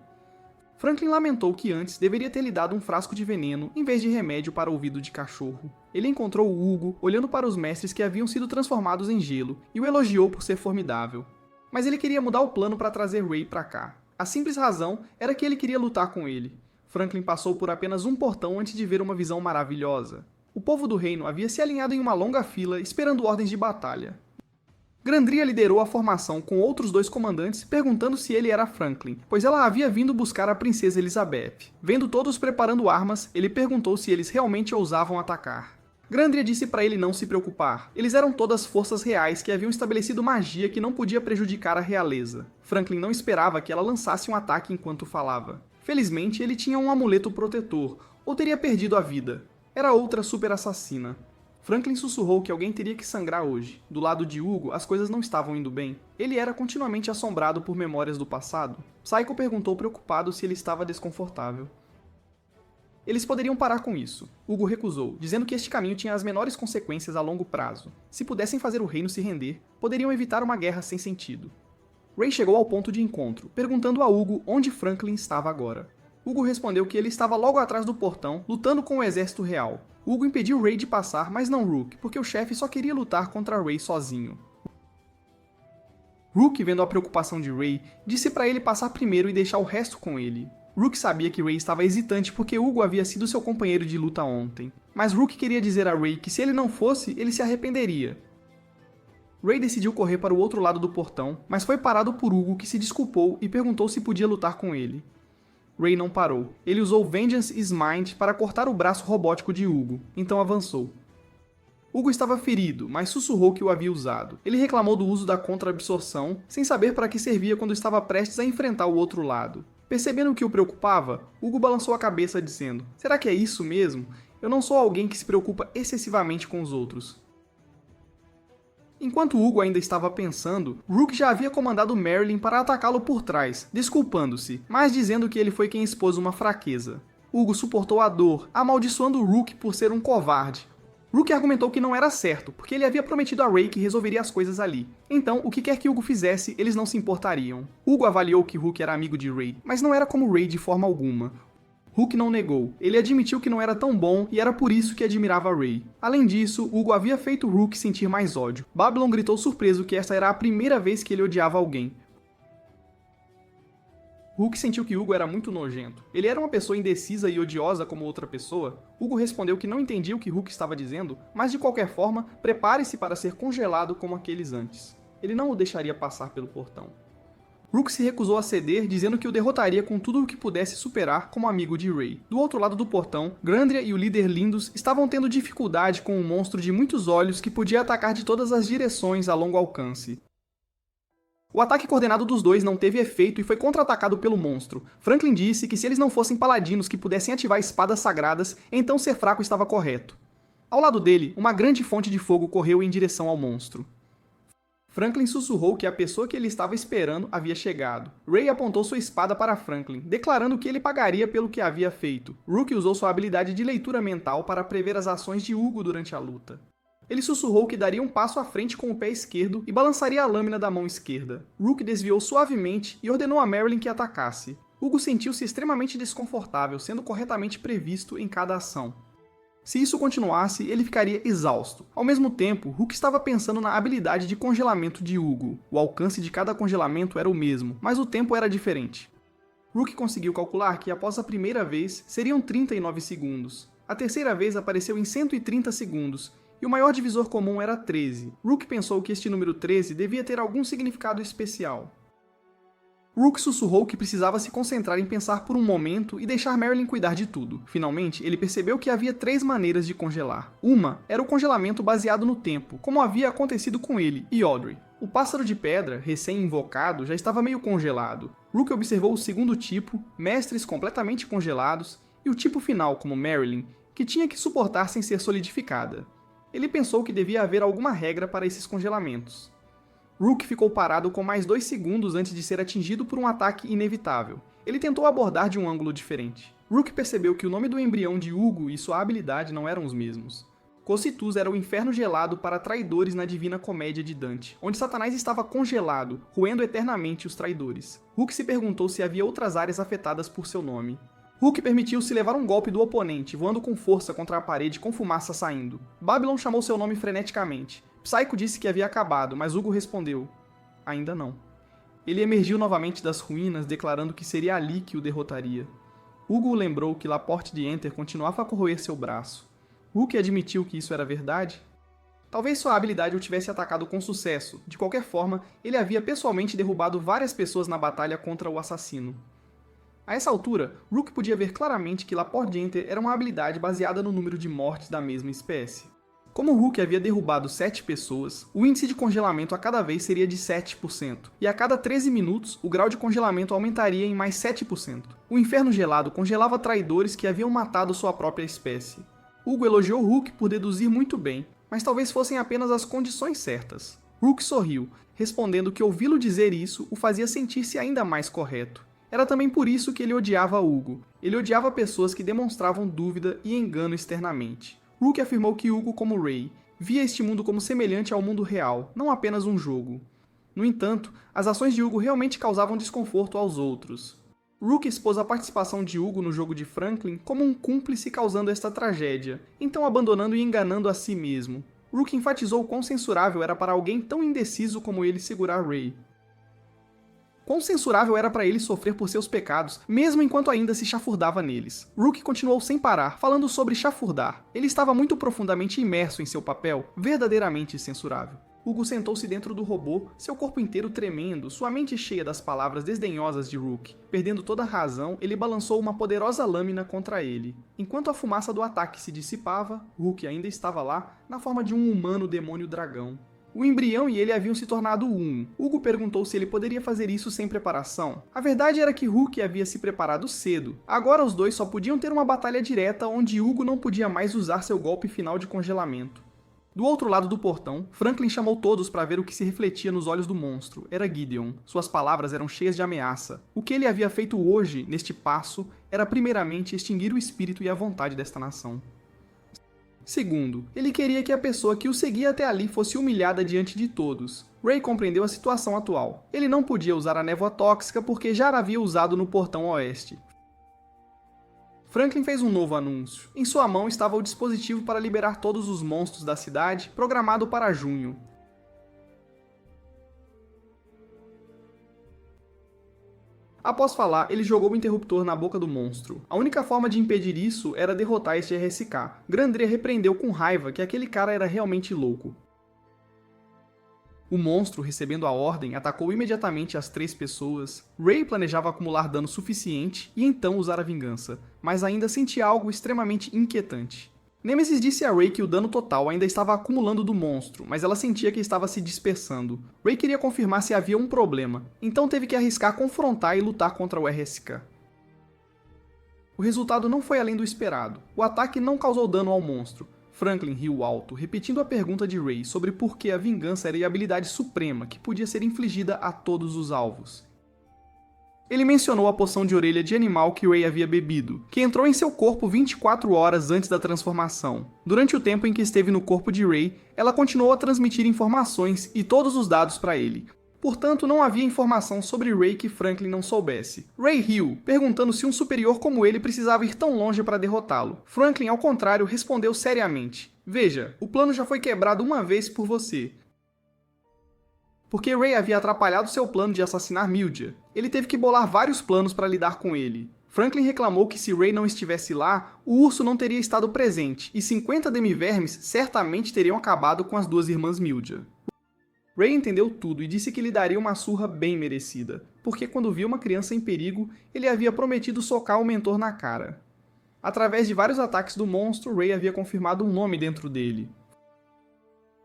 Franklin lamentou que antes deveria ter lhe dado um frasco de veneno em vez de remédio para ouvido de cachorro. Ele encontrou o Hugo olhando para os mestres que haviam sido transformados em gelo e o elogiou por ser formidável. Mas ele queria mudar o plano para trazer Ray para cá. A simples razão era que ele queria lutar com ele. Franklin passou por apenas um portão antes de ver uma visão maravilhosa. O povo do reino havia se alinhado em uma longa fila esperando ordens de batalha. Grandria liderou a formação com outros dois comandantes, perguntando se ele era Franklin, pois ela havia vindo buscar a princesa Elizabeth. Vendo todos preparando armas, ele perguntou se eles realmente ousavam atacar. Grandria disse para ele não se preocupar. Eles eram todas forças reais que haviam estabelecido magia que não podia prejudicar a realeza. Franklin não esperava que ela lançasse um ataque enquanto falava. Felizmente, ele tinha um amuleto protetor, ou teria perdido a vida. Era outra super assassina. Franklin sussurrou que alguém teria que sangrar hoje. Do lado de Hugo, as coisas não estavam indo bem. Ele era continuamente assombrado por memórias do passado. Psycho perguntou preocupado se ele estava desconfortável. Eles poderiam parar com isso. Hugo recusou, dizendo que este caminho tinha as menores consequências a longo prazo. Se pudessem fazer o reino se render, poderiam evitar uma guerra sem sentido. Ray chegou ao ponto de encontro, perguntando a Hugo onde Franklin estava agora. Hugo respondeu que ele estava logo atrás do portão, lutando com o exército real. Hugo impediu Ray de passar, mas não Rook, porque o chefe só queria lutar contra Ray sozinho. Rook, vendo a preocupação de Ray, disse para ele passar primeiro e deixar o resto com ele. Rook sabia que Ray estava hesitante porque Hugo havia sido seu companheiro de luta ontem. Mas Rook queria dizer a Ray que se ele não fosse, ele se arrependeria. Ray decidiu correr para o outro lado do portão, mas foi parado por Hugo, que se desculpou e perguntou se podia lutar com ele. Ray não parou. Ele usou Vengeance is Mind para cortar o braço robótico de Hugo, então avançou. Hugo estava ferido, mas sussurrou que o havia usado. Ele reclamou do uso da contra-absorção, sem saber para que servia quando estava prestes a enfrentar o outro lado. Percebendo o que o preocupava, Hugo balançou a cabeça dizendo: será que é isso mesmo? Eu não sou alguém que se preocupa excessivamente com os outros. Enquanto Hugo ainda estava pensando, Rook já havia comandado Marilyn para atacá-lo por trás, desculpando-se, mas dizendo que ele foi quem expôs uma fraqueza. Hugo suportou a dor, amaldiçoando Rook por ser um covarde. Rook argumentou que não era certo, porque ele havia prometido a Ray que resolveria as coisas ali. Então, o que quer que Hugo fizesse, eles não se importariam. Hugo avaliou que Rook era amigo de Ray, mas não era como Ray de forma alguma. Rook não negou. Ele admitiu que não era tão bom e era por isso que admirava Ray. Além disso, Hugo havia feito Rook sentir mais ódio. Babylon gritou surpreso que esta era a primeira vez que ele odiava alguém. Rook sentiu que Hugo era muito nojento. Ele era uma pessoa indecisa e odiosa como outra pessoa? Hugo respondeu que não entendia o que Rook estava dizendo, mas de qualquer forma, prepare-se para ser congelado como aqueles antes. Ele não o deixaria passar pelo portão. Rook se recusou a ceder, dizendo que o derrotaria com tudo o que pudesse superar como amigo de Ray. Do outro lado do portão, Grandria e o líder Lindus estavam tendo dificuldade com um monstro de muitos olhos que podia atacar de todas as direções a longo alcance. O ataque coordenado dos dois não teve efeito e foi contra-atacado pelo monstro. Franklin disse que se eles não fossem paladinos que pudessem ativar espadas sagradas, então ser fraco estava correto. Ao lado dele, uma grande fonte de fogo correu em direção ao monstro. Franklin sussurrou que a pessoa que ele estava esperando havia chegado. Ray apontou sua espada para Franklin, declarando que ele pagaria pelo que havia feito. Rook usou sua habilidade de leitura mental para prever as ações de Hugo durante a luta. Ele sussurrou que daria um passo à frente com o pé esquerdo e balançaria a lâmina da mão esquerda. Rook desviou suavemente e ordenou a Marilyn que atacasse. Hugo sentiu-se extremamente desconfortável, sendo corretamente previsto em cada ação. Se isso continuasse, ele ficaria exausto. Ao mesmo tempo, Rook estava pensando na habilidade de congelamento de Hugo. O alcance de cada congelamento era o mesmo, mas o tempo era diferente. Rook conseguiu calcular que após a primeira vez seriam 39 segundos. A terceira vez apareceu em 130 segundos, e o maior divisor comum era 13. Rook pensou que este número 13 devia ter algum significado especial. Rook sussurrou que precisava se concentrar em pensar por um momento e deixar Marilyn cuidar de tudo. Finalmente, ele percebeu que havia 3 maneiras de congelar. Uma era o congelamento baseado no tempo, como havia acontecido com ele e Audrey. O pássaro de pedra, recém-invocado, já estava meio congelado. Rook observou o segundo tipo, mestres completamente congelados, e o tipo final, como Marilyn, que tinha que suportar sem ser solidificada. Ele pensou que devia haver alguma regra para esses congelamentos. Rook ficou parado com mais 2 segundos antes de ser atingido por um ataque inevitável. Ele tentou abordar de um ângulo diferente. Rook percebeu que o nome do embrião de Hugo e sua habilidade não eram os mesmos. Cocytus era o inferno gelado para traidores na Divina Comédia de Dante, onde Satanás estava congelado, roendo eternamente os traidores. Rook se perguntou se havia outras áreas afetadas por seu nome. Rook permitiu-se levar um golpe do oponente, voando com força contra a parede com fumaça saindo. Babylon chamou seu nome freneticamente. Psycho disse que havia acabado, mas Hugo respondeu: ainda não. Ele emergiu novamente das ruínas, declarando que seria ali que o derrotaria. Hugo lembrou que Laporte de Enter continuava a corroer seu braço. Rook admitiu que isso era verdade? Talvez sua habilidade o tivesse atacado com sucesso. De qualquer forma, ele havia pessoalmente derrubado várias pessoas na batalha contra o assassino. A essa altura, Rook podia ver claramente que Laporte de Enter era uma habilidade baseada no número de mortes da mesma espécie. Como o Hulk havia derrubado 7 pessoas, o índice de congelamento a cada vez seria de 7%, e a cada 13 minutos o grau de congelamento aumentaria em mais 7%. O inferno gelado congelava traidores que haviam matado sua própria espécie. Hugo elogiou Hulk por deduzir muito bem, mas talvez fossem apenas as condições certas. Hulk sorriu, respondendo que ouvi-lo dizer isso o fazia sentir-se ainda mais correto. Era também por isso que ele odiava Hugo. Ele odiava pessoas que demonstravam dúvida e engano externamente. Hulk afirmou que Hugo, como Ray, via este mundo como semelhante ao mundo real, não apenas um jogo. No entanto, as ações de Hugo realmente causavam desconforto aos outros. Rook expôs a participação de Hugo no jogo de Franklin como um cúmplice causando esta tragédia, então abandonando e enganando a si mesmo. Rook enfatizou quão censurável era para alguém tão indeciso como ele segurar Ray. Quão censurável era para ele sofrer por seus pecados, mesmo enquanto ainda se chafurdava neles. Rook continuou sem parar, falando sobre chafurdar. Ele estava muito profundamente imerso em seu papel, verdadeiramente censurável. Hugo sentou-se dentro do robô, seu corpo inteiro tremendo, sua mente cheia das palavras desdenhosas de Rook. Perdendo toda a razão, ele balançou uma poderosa lâmina contra ele. Enquanto a fumaça do ataque se dissipava, Rook ainda estava lá, na forma de um humano demônio dragão. O embrião e ele haviam se tornado um. Hugo perguntou se ele poderia fazer isso sem preparação. A verdade era que Hulk havia se preparado cedo. Agora os dois só podiam ter uma batalha direta onde Hugo não podia mais usar seu golpe final de congelamento. Do outro lado do portão, Franklin chamou todos para ver o que se refletia nos olhos do monstro. Era Gideon. Suas palavras eram cheias de ameaça. O que ele havia feito hoje, neste passo, era primeiramente extinguir o espírito e a vontade desta nação. Segundo, ele queria que a pessoa que o seguia até ali fosse humilhada diante de todos. Ray compreendeu a situação atual. Ele não podia usar a névoa tóxica porque já a havia usado no portão oeste. Franklin fez um novo anúncio. Em sua mão estava o dispositivo para liberar todos os monstros da cidade, programado para junho. Após falar, ele jogou o interruptor na boca do monstro. A única forma de impedir isso era derrotar este RSK. Grandria repreendeu com raiva que aquele cara era realmente louco. O monstro, recebendo a ordem, atacou imediatamente as 3 pessoas. Ray planejava acumular dano suficiente e então usar a vingança, mas ainda sentia algo extremamente inquietante. Nemesis disse a Ray que o dano total ainda estava acumulando do monstro, mas ela sentia que estava se dispersando. Ray queria confirmar se havia um problema, então teve que arriscar confrontar e lutar contra o RSK. O resultado não foi além do esperado. O ataque não causou dano ao monstro. Franklin riu alto, repetindo a pergunta de Ray sobre por que a vingança era a habilidade suprema que podia ser infligida a todos os alvos. Ele mencionou a poção de orelha de animal que Ray havia bebido, que entrou em seu corpo 24 horas antes da transformação. Durante o tempo em que esteve no corpo de Ray, ela continuou a transmitir informações e todos os dados para ele. Portanto, não havia informação sobre Ray que Franklin não soubesse. Ray riu, perguntando se um superior como ele precisava ir tão longe para derrotá-lo. Franklin, ao contrário, respondeu seriamente: "Veja, o plano já foi quebrado uma vez por você." Porque Ray havia atrapalhado seu plano de assassinar Mildred. Ele teve que bolar vários planos para lidar com ele. Franklin reclamou que se Ray não estivesse lá, o urso não teria estado presente, e 50 demivermes certamente teriam acabado com as 2 irmãs Mildred. Ray entendeu tudo e disse que lhe daria uma surra bem merecida, porque quando viu uma criança em perigo, ele havia prometido socar o mentor na cara. Através de vários ataques do monstro, Ray havia confirmado um nome dentro dele.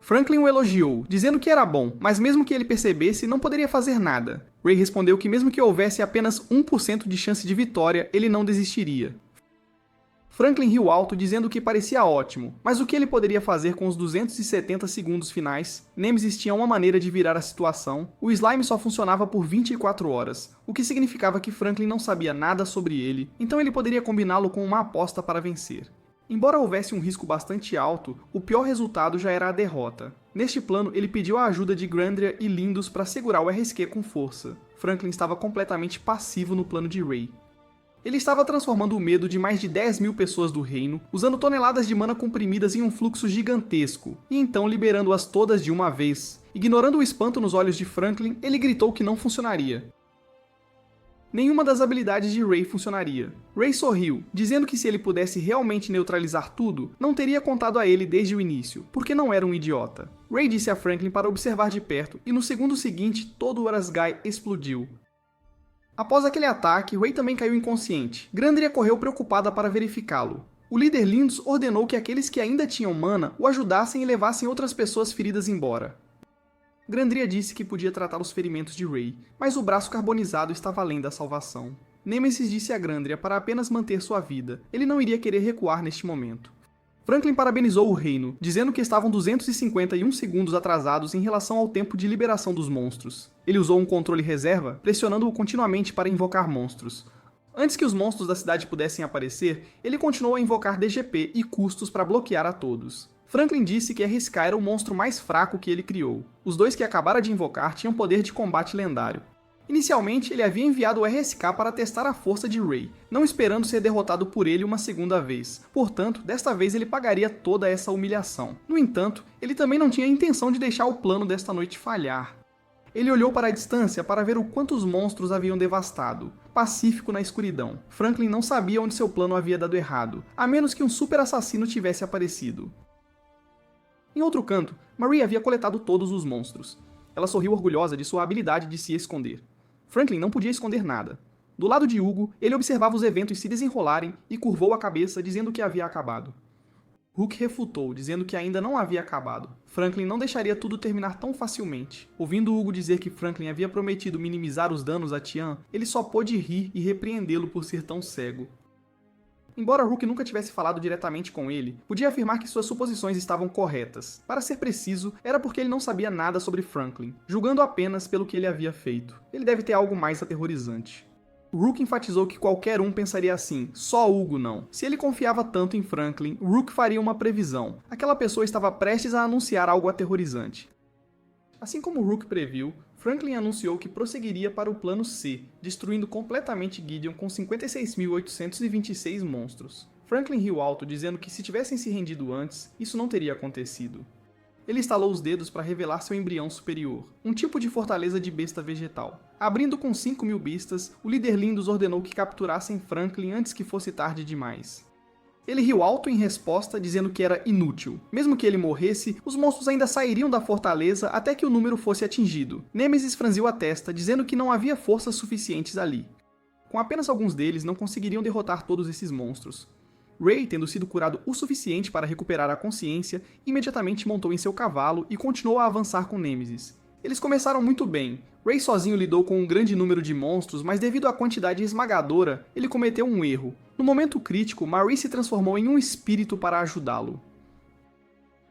Franklin o elogiou, dizendo que era bom, mas mesmo que ele percebesse, não poderia fazer nada. Ray respondeu que mesmo que houvesse apenas 1% de chance de vitória, ele não desistiria. Franklin riu alto, dizendo que parecia ótimo, mas o que ele poderia fazer com os 270 segundos finais? Nemesis tinha uma maneira de virar a situação, o slime só funcionava por 24 horas, o que significava que Franklin não sabia nada sobre ele, então ele poderia combiná-lo com uma aposta para vencer. Embora houvesse um risco bastante alto, o pior resultado já era a derrota. Neste plano, ele pediu a ajuda de Grandria e Lindus para segurar o RSQ com força. Franklin estava completamente passivo no plano de Ray. Ele estava transformando o medo de mais de 10.000 pessoas do reino, usando toneladas de mana comprimidas em um fluxo gigantesco, e então liberando-as todas de uma vez. Ignorando o espanto nos olhos de Franklin, ele gritou que não funcionaria. Nenhuma das habilidades de Ray funcionaria. Ray sorriu, dizendo que se ele pudesse realmente neutralizar tudo, não teria contado a ele desde o início, porque não era um idiota. Ray disse a Franklin para observar de perto, e no segundo seguinte, todo o Erasgai explodiu. Após aquele ataque, Ray também caiu inconsciente. Grandria correu preocupada para verificá-lo. O líder Lindus ordenou que aqueles que ainda tinham mana o ajudassem e levassem outras pessoas feridas embora. Grandria disse que podia tratar os ferimentos de Ray, mas o braço carbonizado estava além da salvação. Nemesis disse a Grandria para apenas manter sua vida, ele não iria querer recuar neste momento. Franklin parabenizou o reino, dizendo que estavam 251 segundos atrasados em relação ao tempo de liberação dos monstros. Ele usou um controle reserva, pressionando-o continuamente para invocar monstros. Antes que os monstros da cidade pudessem aparecer, ele continuou a invocar DGP e custos para bloquear a todos. Franklin disse que RSK era o monstro mais fraco que ele criou. Os dois que acabara de invocar tinham poder de combate lendário. Inicialmente, ele havia enviado o RSK para testar a força de Ray, não esperando ser derrotado por ele uma segunda vez. Portanto, desta vez ele pagaria toda essa humilhação. No entanto, ele também não tinha a intenção de deixar o plano desta noite falhar. Ele olhou para a distância para ver o quanto os monstros haviam devastado. Pacífico na escuridão. Franklin não sabia onde seu plano havia dado errado, a menos que um super assassino tivesse aparecido. Em outro canto, Marie havia coletado todos os monstros. Ela sorriu orgulhosa de sua habilidade de se esconder. Franklin não podia esconder nada. Do lado de Hugo, ele observava os eventos se desenrolarem e curvou a cabeça dizendo que havia acabado. Hook refutou, dizendo que ainda não havia acabado. Franklin não deixaria tudo terminar tão facilmente. Ouvindo Hugo dizer que Franklin havia prometido minimizar os danos a Tian, ele só pôde rir e repreendê-lo por ser tão cego. Embora Hook nunca tivesse falado diretamente com ele, podia afirmar que suas suposições estavam corretas. Para ser preciso, era porque ele não sabia nada sobre Franklin, julgando apenas pelo que ele havia feito. Ele deve ter algo mais aterrorizante. Rook enfatizou que qualquer um pensaria assim, só Hugo não. Se ele confiava tanto em Franklin, Rook faria uma previsão. Aquela pessoa estava prestes a anunciar algo aterrorizante. Assim como Rook previu, Franklin anunciou que prosseguiria para o plano C, destruindo completamente Gideon com 56.826 monstros. Franklin riu alto, dizendo que se tivessem se rendido antes, isso não teria acontecido. Ele estalou os dedos para revelar seu embrião superior, um tipo de fortaleza de besta vegetal. Abrindo com 5.000 bestas, o líder Lindus ordenou que capturassem Franklin antes que fosse tarde demais. Ele riu alto em resposta, dizendo que era inútil. Mesmo que ele morresse, os monstros ainda sairiam da fortaleza até que o número fosse atingido. Nemesis franziu a testa, dizendo que não havia forças suficientes ali. Com apenas alguns deles, não conseguiriam derrotar todos esses monstros. Ray, tendo sido curado o suficiente para recuperar a consciência, imediatamente montou em seu cavalo e continuou a avançar com Nemesis. Eles começaram muito bem. Ray sozinho lidou com um grande número de monstros, mas devido à quantidade esmagadora, ele cometeu um erro. No momento crítico, Marie se transformou em um espírito para ajudá-lo.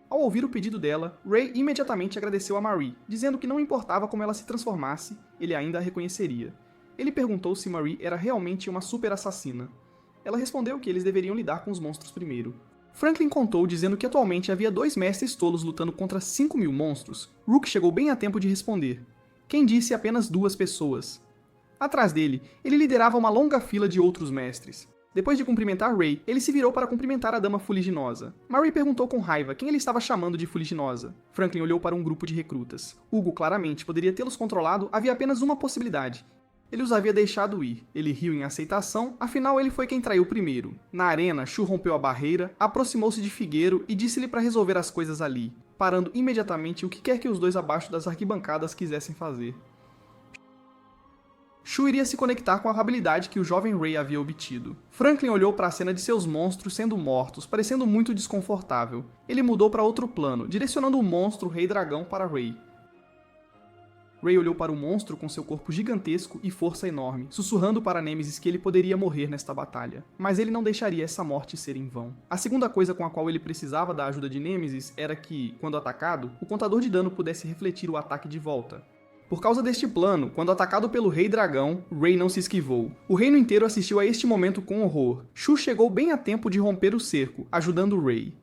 Ao ouvir o pedido dela, Ray imediatamente agradeceu a Marie, dizendo que não importava como ela se transformasse, ele ainda a reconheceria. Ele perguntou se Marie era realmente uma super assassina. Ela respondeu que eles deveriam lidar com os monstros primeiro. Franklin contou dizendo que atualmente havia 2 mestres tolos lutando contra 5.000 monstros. Rook chegou bem a tempo de responder. Quem disse apenas 2 pessoas. Atrás dele, ele liderava uma longa fila de outros mestres. Depois de cumprimentar Ray, ele se virou para cumprimentar a dama fuliginosa. Marie perguntou com raiva quem ele estava chamando de fuliginosa. Franklin olhou para um grupo de recrutas. Hugo claramente poderia tê-los controlado, havia apenas uma possibilidade. Ele os havia deixado ir. Ele riu em aceitação, afinal ele foi quem traiu primeiro. Na arena, Shu rompeu a barreira, aproximou-se de Figueiro e disse-lhe para resolver as coisas ali, parando imediatamente o que quer que os dois abaixo das arquibancadas quisessem fazer. Shu iria se conectar com a habilidade que o jovem Ray havia obtido. Franklin olhou para a cena de seus monstros sendo mortos, parecendo muito desconfortável. Ele mudou para outro plano, direcionando o monstro Rei Dragão para Ray. Ray olhou para o monstro com seu corpo gigantesco e força enorme, sussurrando para Nemesis que ele poderia morrer nesta batalha. Mas ele não deixaria essa morte ser em vão. A segunda coisa com a qual ele precisava da ajuda de Nemesis era que, quando atacado, o contador de dano pudesse refletir o ataque de volta. Por causa deste plano, quando atacado pelo Rei Dragão, Ray não se esquivou. O reino inteiro assistiu a este momento com horror. Shu chegou bem a tempo de romper o cerco, ajudando Ray.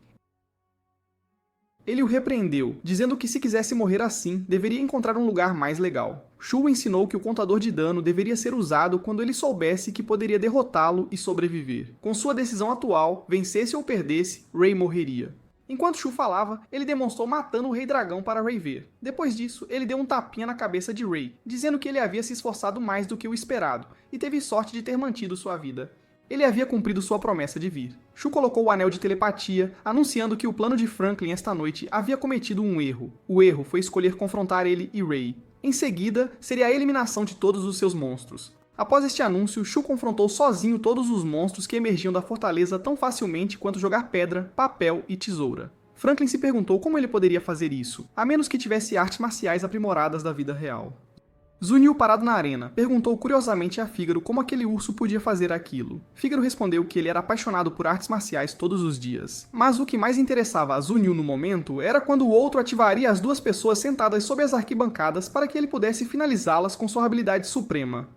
Ele o repreendeu, dizendo que se quisesse morrer assim, deveria encontrar um lugar mais legal. Shu ensinou que o contador de dano deveria ser usado quando ele soubesse que poderia derrotá-lo e sobreviver. Com sua decisão atual, vencesse ou perdesse, Ray morreria. Enquanto Shu falava, ele demonstrou matando o Rei Dragão para Ray ver. Depois disso, ele deu um tapinha na cabeça de Ray, dizendo que ele havia se esforçado mais do que o esperado, e teve sorte de ter mantido sua vida. Ele havia cumprido sua promessa de vir. Shu colocou o anel de telepatia, anunciando que o plano de Franklin esta noite havia cometido um erro. O erro foi escolher confrontar ele e Ray. Em seguida, seria a eliminação de todos os seus monstros. Após este anúncio, Shu confrontou sozinho todos os monstros que emergiam da fortaleza tão facilmente quanto jogar pedra, papel e tesoura. Franklin se perguntou como ele poderia fazer isso, a menos que tivesse artes marciais aprimoradas da vida real. Zunil, parado na arena, perguntou curiosamente a Fígaro como aquele urso podia fazer aquilo. Fígaro respondeu que ele era apaixonado por artes marciais todos os dias. Mas o que mais interessava a Zunil no momento era quando o outro ativaria as duas pessoas sentadas sob as arquibancadas para que ele pudesse finalizá-las com sua habilidade suprema.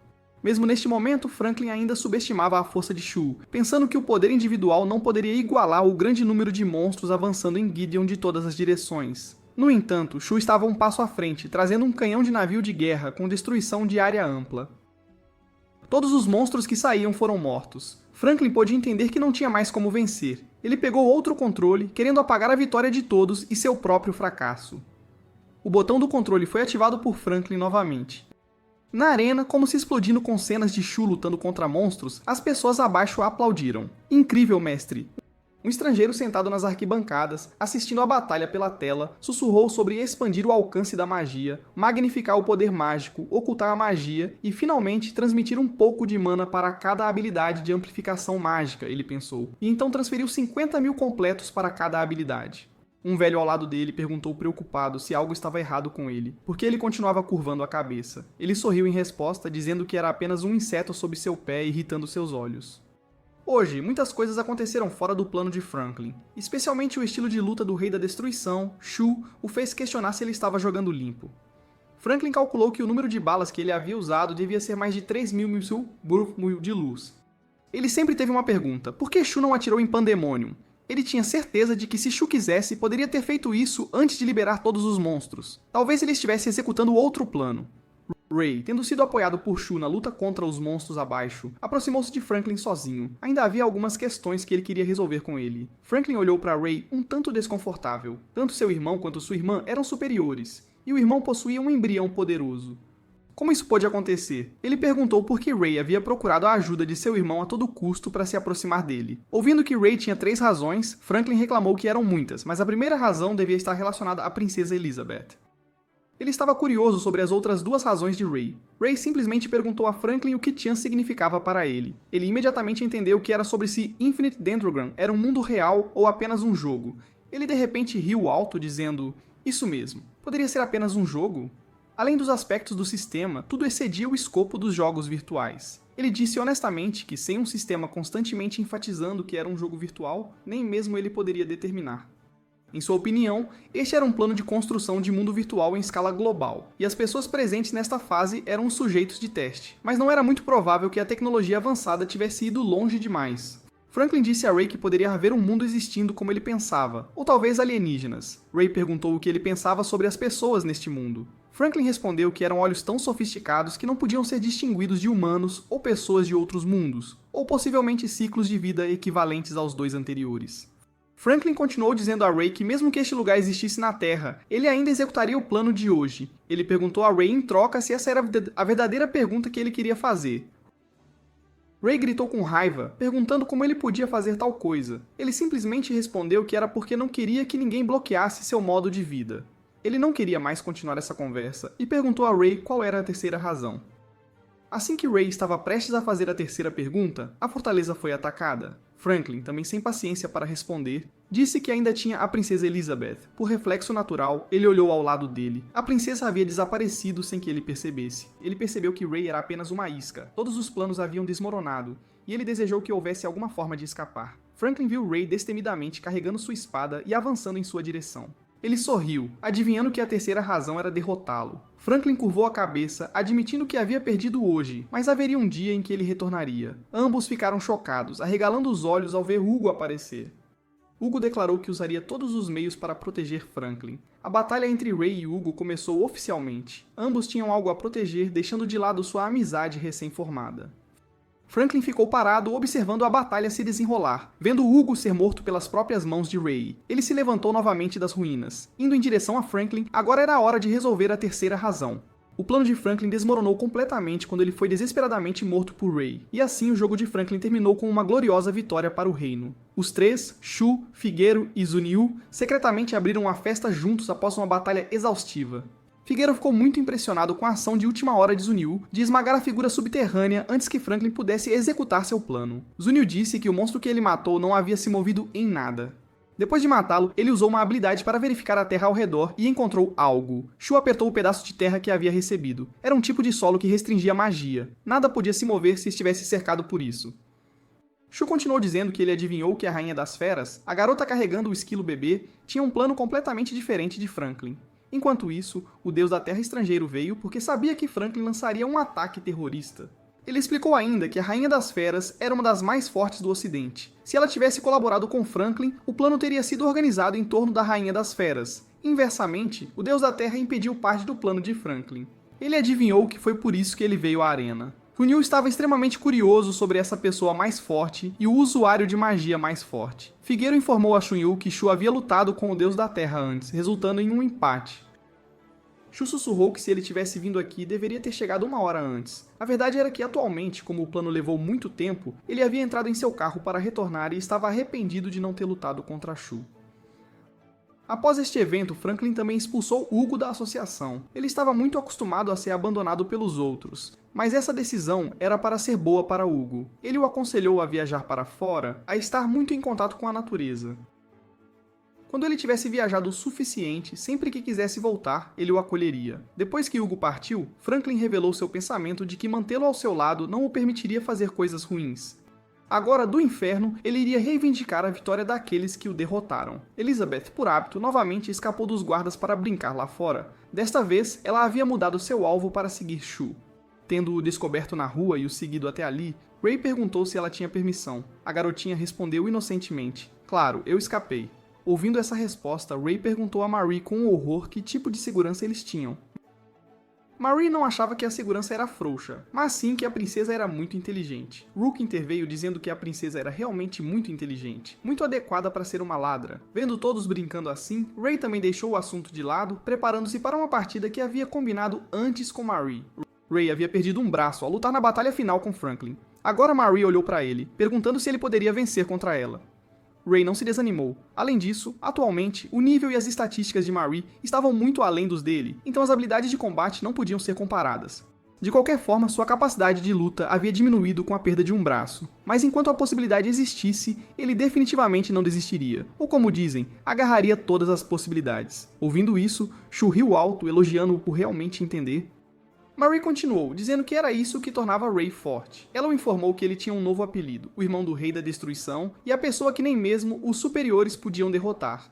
Mesmo neste momento, Franklin ainda subestimava a força de Shu, pensando que o poder individual não poderia igualar o grande número de monstros avançando em Gideon de todas as direções. No entanto, Shu estava um passo à frente, trazendo um canhão de navio de guerra com destruição de área ampla. Todos os monstros que saíam foram mortos. Franklin pôde entender que não tinha mais como vencer. Ele pegou outro controle, querendo apagar a vitória de todos e seu próprio fracasso. O botão do controle foi ativado por Franklin novamente. Na arena, como se explodindo com cenas de Shu lutando contra monstros, as pessoas abaixo aplaudiram. Incrível, mestre! Um estrangeiro sentado nas arquibancadas, assistindo a batalha pela tela, sussurrou sobre expandir o alcance da magia, magnificar o poder mágico, ocultar a magia e, finalmente, transmitir um pouco de mana para cada habilidade de amplificação mágica, ele pensou, e então transferiu 50.000 completos para cada habilidade. Um velho ao lado dele perguntou preocupado se algo estava errado com ele, porque ele continuava curvando a cabeça. Ele sorriu em resposta, dizendo que era apenas um inseto sob seu pé irritando seus olhos. Hoje, muitas coisas aconteceram fora do plano de Franklin. Especialmente o estilo de luta do Rei da Destruição, Shu, o fez questionar se ele estava jogando limpo. Franklin calculou que o número de balas que ele havia usado devia ser mais de 3.000 de luz. Ele sempre teve uma pergunta: por que Shu não atirou em Pandemonium? Ele tinha certeza de que se Shu quisesse, poderia ter feito isso antes de liberar todos os monstros. Talvez ele estivesse executando outro plano. Ray, tendo sido apoiado por Shu na luta contra os monstros abaixo, aproximou-se de Franklin sozinho. Ainda havia algumas questões que ele queria resolver com ele. Franklin olhou para Ray um tanto desconfortável. Tanto seu irmão quanto sua irmã eram superiores, e o irmão possuía um embrião poderoso. Como isso pôde acontecer? Ele perguntou por que Ray havia procurado a ajuda de seu irmão a todo custo para se aproximar dele. Ouvindo que Ray tinha 3 razões, Franklin reclamou que eram muitas, mas a primeira razão devia estar relacionada à princesa Elizabeth. Ele estava curioso sobre as outras 2 razões de Ray. Ray simplesmente perguntou a Franklin o que Tian significava para ele. Ele imediatamente entendeu que era sobre se Infinite Dendrogram era um mundo real ou apenas um jogo. Ele de repente riu alto, dizendo: "Isso mesmo, poderia ser apenas um jogo?" Além dos aspectos do sistema, tudo excedia o escopo dos jogos virtuais. Ele disse honestamente que, sem um sistema constantemente enfatizando que era um jogo virtual, nem mesmo ele poderia determinar. Em sua opinião, este era um plano de construção de mundo virtual em escala global, e as pessoas presentes nesta fase eram os sujeitos de teste, mas não era muito provável que a tecnologia avançada tivesse ido longe demais. Franklin disse a Ray que poderia haver um mundo existindo como ele pensava, ou talvez alienígenas. Ray perguntou o que ele pensava sobre as pessoas neste mundo. Franklin respondeu que eram olhos tão sofisticados que não podiam ser distinguidos de humanos ou pessoas de outros mundos, ou possivelmente ciclos de vida equivalentes aos 2 anteriores. Franklin continuou dizendo a Ray que mesmo que este lugar existisse na Terra, ele ainda executaria o plano de hoje. Ele perguntou a Ray em troca se essa era a verdadeira pergunta que ele queria fazer. Ray gritou com raiva, perguntando como ele podia fazer tal coisa. Ele simplesmente respondeu que era porque não queria que ninguém bloqueasse seu modo de vida. Ele não queria mais continuar essa conversa e perguntou a Ray qual era a terceira razão. Assim que Ray estava prestes a fazer a terceira pergunta, a fortaleza foi atacada. Franklin, também sem paciência para responder, disse que ainda tinha a princesa Elizabeth. Por reflexo natural, ele olhou ao lado dele. A princesa havia desaparecido sem que ele percebesse. Ele percebeu que Ray era apenas uma isca. Todos os planos haviam desmoronado, e ele desejou que houvesse alguma forma de escapar. Franklin viu Ray destemidamente carregando sua espada e avançando em sua direção. Ele sorriu, adivinhando que a terceira razão era derrotá-lo. Franklin curvou a cabeça, admitindo que havia perdido hoje, mas haveria um dia em que ele retornaria. Ambos ficaram chocados, arregalando os olhos ao ver Hugo aparecer. Hugo declarou que usaria todos os meios para proteger Franklin. A batalha entre Ray e Hugo começou oficialmente. Ambos tinham algo a proteger, deixando de lado sua amizade recém-formada. Franklin ficou parado observando a batalha se desenrolar, vendo Hugo ser morto pelas próprias mãos de Ray. Ele se levantou novamente das ruínas. Indo em direção a Franklin, agora era a hora de resolver a terceira razão. O plano de Franklin desmoronou completamente quando ele foi desesperadamente morto por Ray, e assim o jogo de Franklin terminou com uma gloriosa vitória para o reino. Os 3, Shu, Figueiro e Zunil, secretamente abriram uma festa juntos após uma batalha exaustiva. Figueiro ficou muito impressionado com a ação de última hora de Zunil de esmagar a figura subterrânea antes que Franklin pudesse executar seu plano. Zunil disse que o monstro que ele matou não havia se movido em nada. Depois de matá-lo, ele usou uma habilidade para verificar a terra ao redor e encontrou algo. Shu apertou o pedaço de terra que havia recebido. Era um tipo de solo que restringia magia. Nada podia se mover se estivesse cercado por isso. Shu continuou dizendo que ele adivinhou que a Rainha das Feras, a garota carregando o esquilo bebê, tinha um plano completamente diferente de Franklin. Enquanto isso, o deus da terra estrangeiro veio porque sabia que Franklin lançaria um ataque terrorista. Ele explicou ainda que a Rainha das Feras era uma das mais fortes do Ocidente. Se ela tivesse colaborado com Franklin, o plano teria sido organizado em torno da Rainha das Feras. Inversamente, o deus da terra impediu parte do plano de Franklin. Ele adivinhou que foi por isso que ele veio à arena. Zunil estava extremamente curioso sobre essa pessoa mais forte e o usuário de magia mais forte. Figueiro informou a Shunyu que Shu havia lutado com o deus da terra antes, resultando em um empate. Shu sussurrou que se ele tivesse vindo aqui, deveria ter chegado uma hora antes. A verdade era que atualmente, como o plano levou muito tempo, ele havia entrado em seu carro para retornar e estava arrependido de não ter lutado contra Shu. Após este evento, Franklin também expulsou Hugo da associação. Ele estava muito acostumado a ser abandonado pelos outros, mas essa decisão era para ser boa para Hugo. Ele o aconselhou a viajar para fora, a estar muito em contato com a natureza. Quando ele tivesse viajado o suficiente, sempre que quisesse voltar, ele o acolheria. Depois que Hugo partiu, Franklin revelou seu pensamento de que mantê-lo ao seu lado não o permitiria fazer coisas ruins. Agora, do inferno, ele iria reivindicar a vitória daqueles que o derrotaram. Elizabeth, por hábito, novamente escapou dos guardas para brincar lá fora. Desta vez, ela havia mudado seu alvo para seguir Shu. Tendo-o descoberto na rua e o seguido até ali, Ray perguntou se ela tinha permissão. A garotinha respondeu inocentemente: "Claro, eu escapei." Ouvindo essa resposta, Ray perguntou a Marie com horror que tipo de segurança eles tinham. Marie não achava que a segurança era frouxa, mas sim que a princesa era muito inteligente. Rook interveio dizendo que a princesa era realmente muito inteligente, muito adequada para ser uma ladra. Vendo todos brincando assim, Ray também deixou o assunto de lado, preparando-se para uma partida que havia combinado antes com Marie. Ray havia perdido um braço ao lutar na batalha final com Franklin. Agora Marie olhou para ele, perguntando se ele poderia vencer contra ela. Ray não se desanimou. Além disso, atualmente, o nível e as estatísticas de Marie estavam muito além dos dele, então as habilidades de combate não podiam ser comparadas. De qualquer forma, sua capacidade de luta havia diminuído com a perda de um braço, mas enquanto a possibilidade existisse, ele definitivamente não desistiria, ou como dizem, agarraria todas as possibilidades. Ouvindo isso, Shu riu alto, elogiando-o por realmente entender. Marie continuou, dizendo que era isso que tornava Ray forte. Ela o informou que ele tinha um novo apelido, o Irmão do Rei da Destruição, e a pessoa que nem mesmo os superiores podiam derrotar.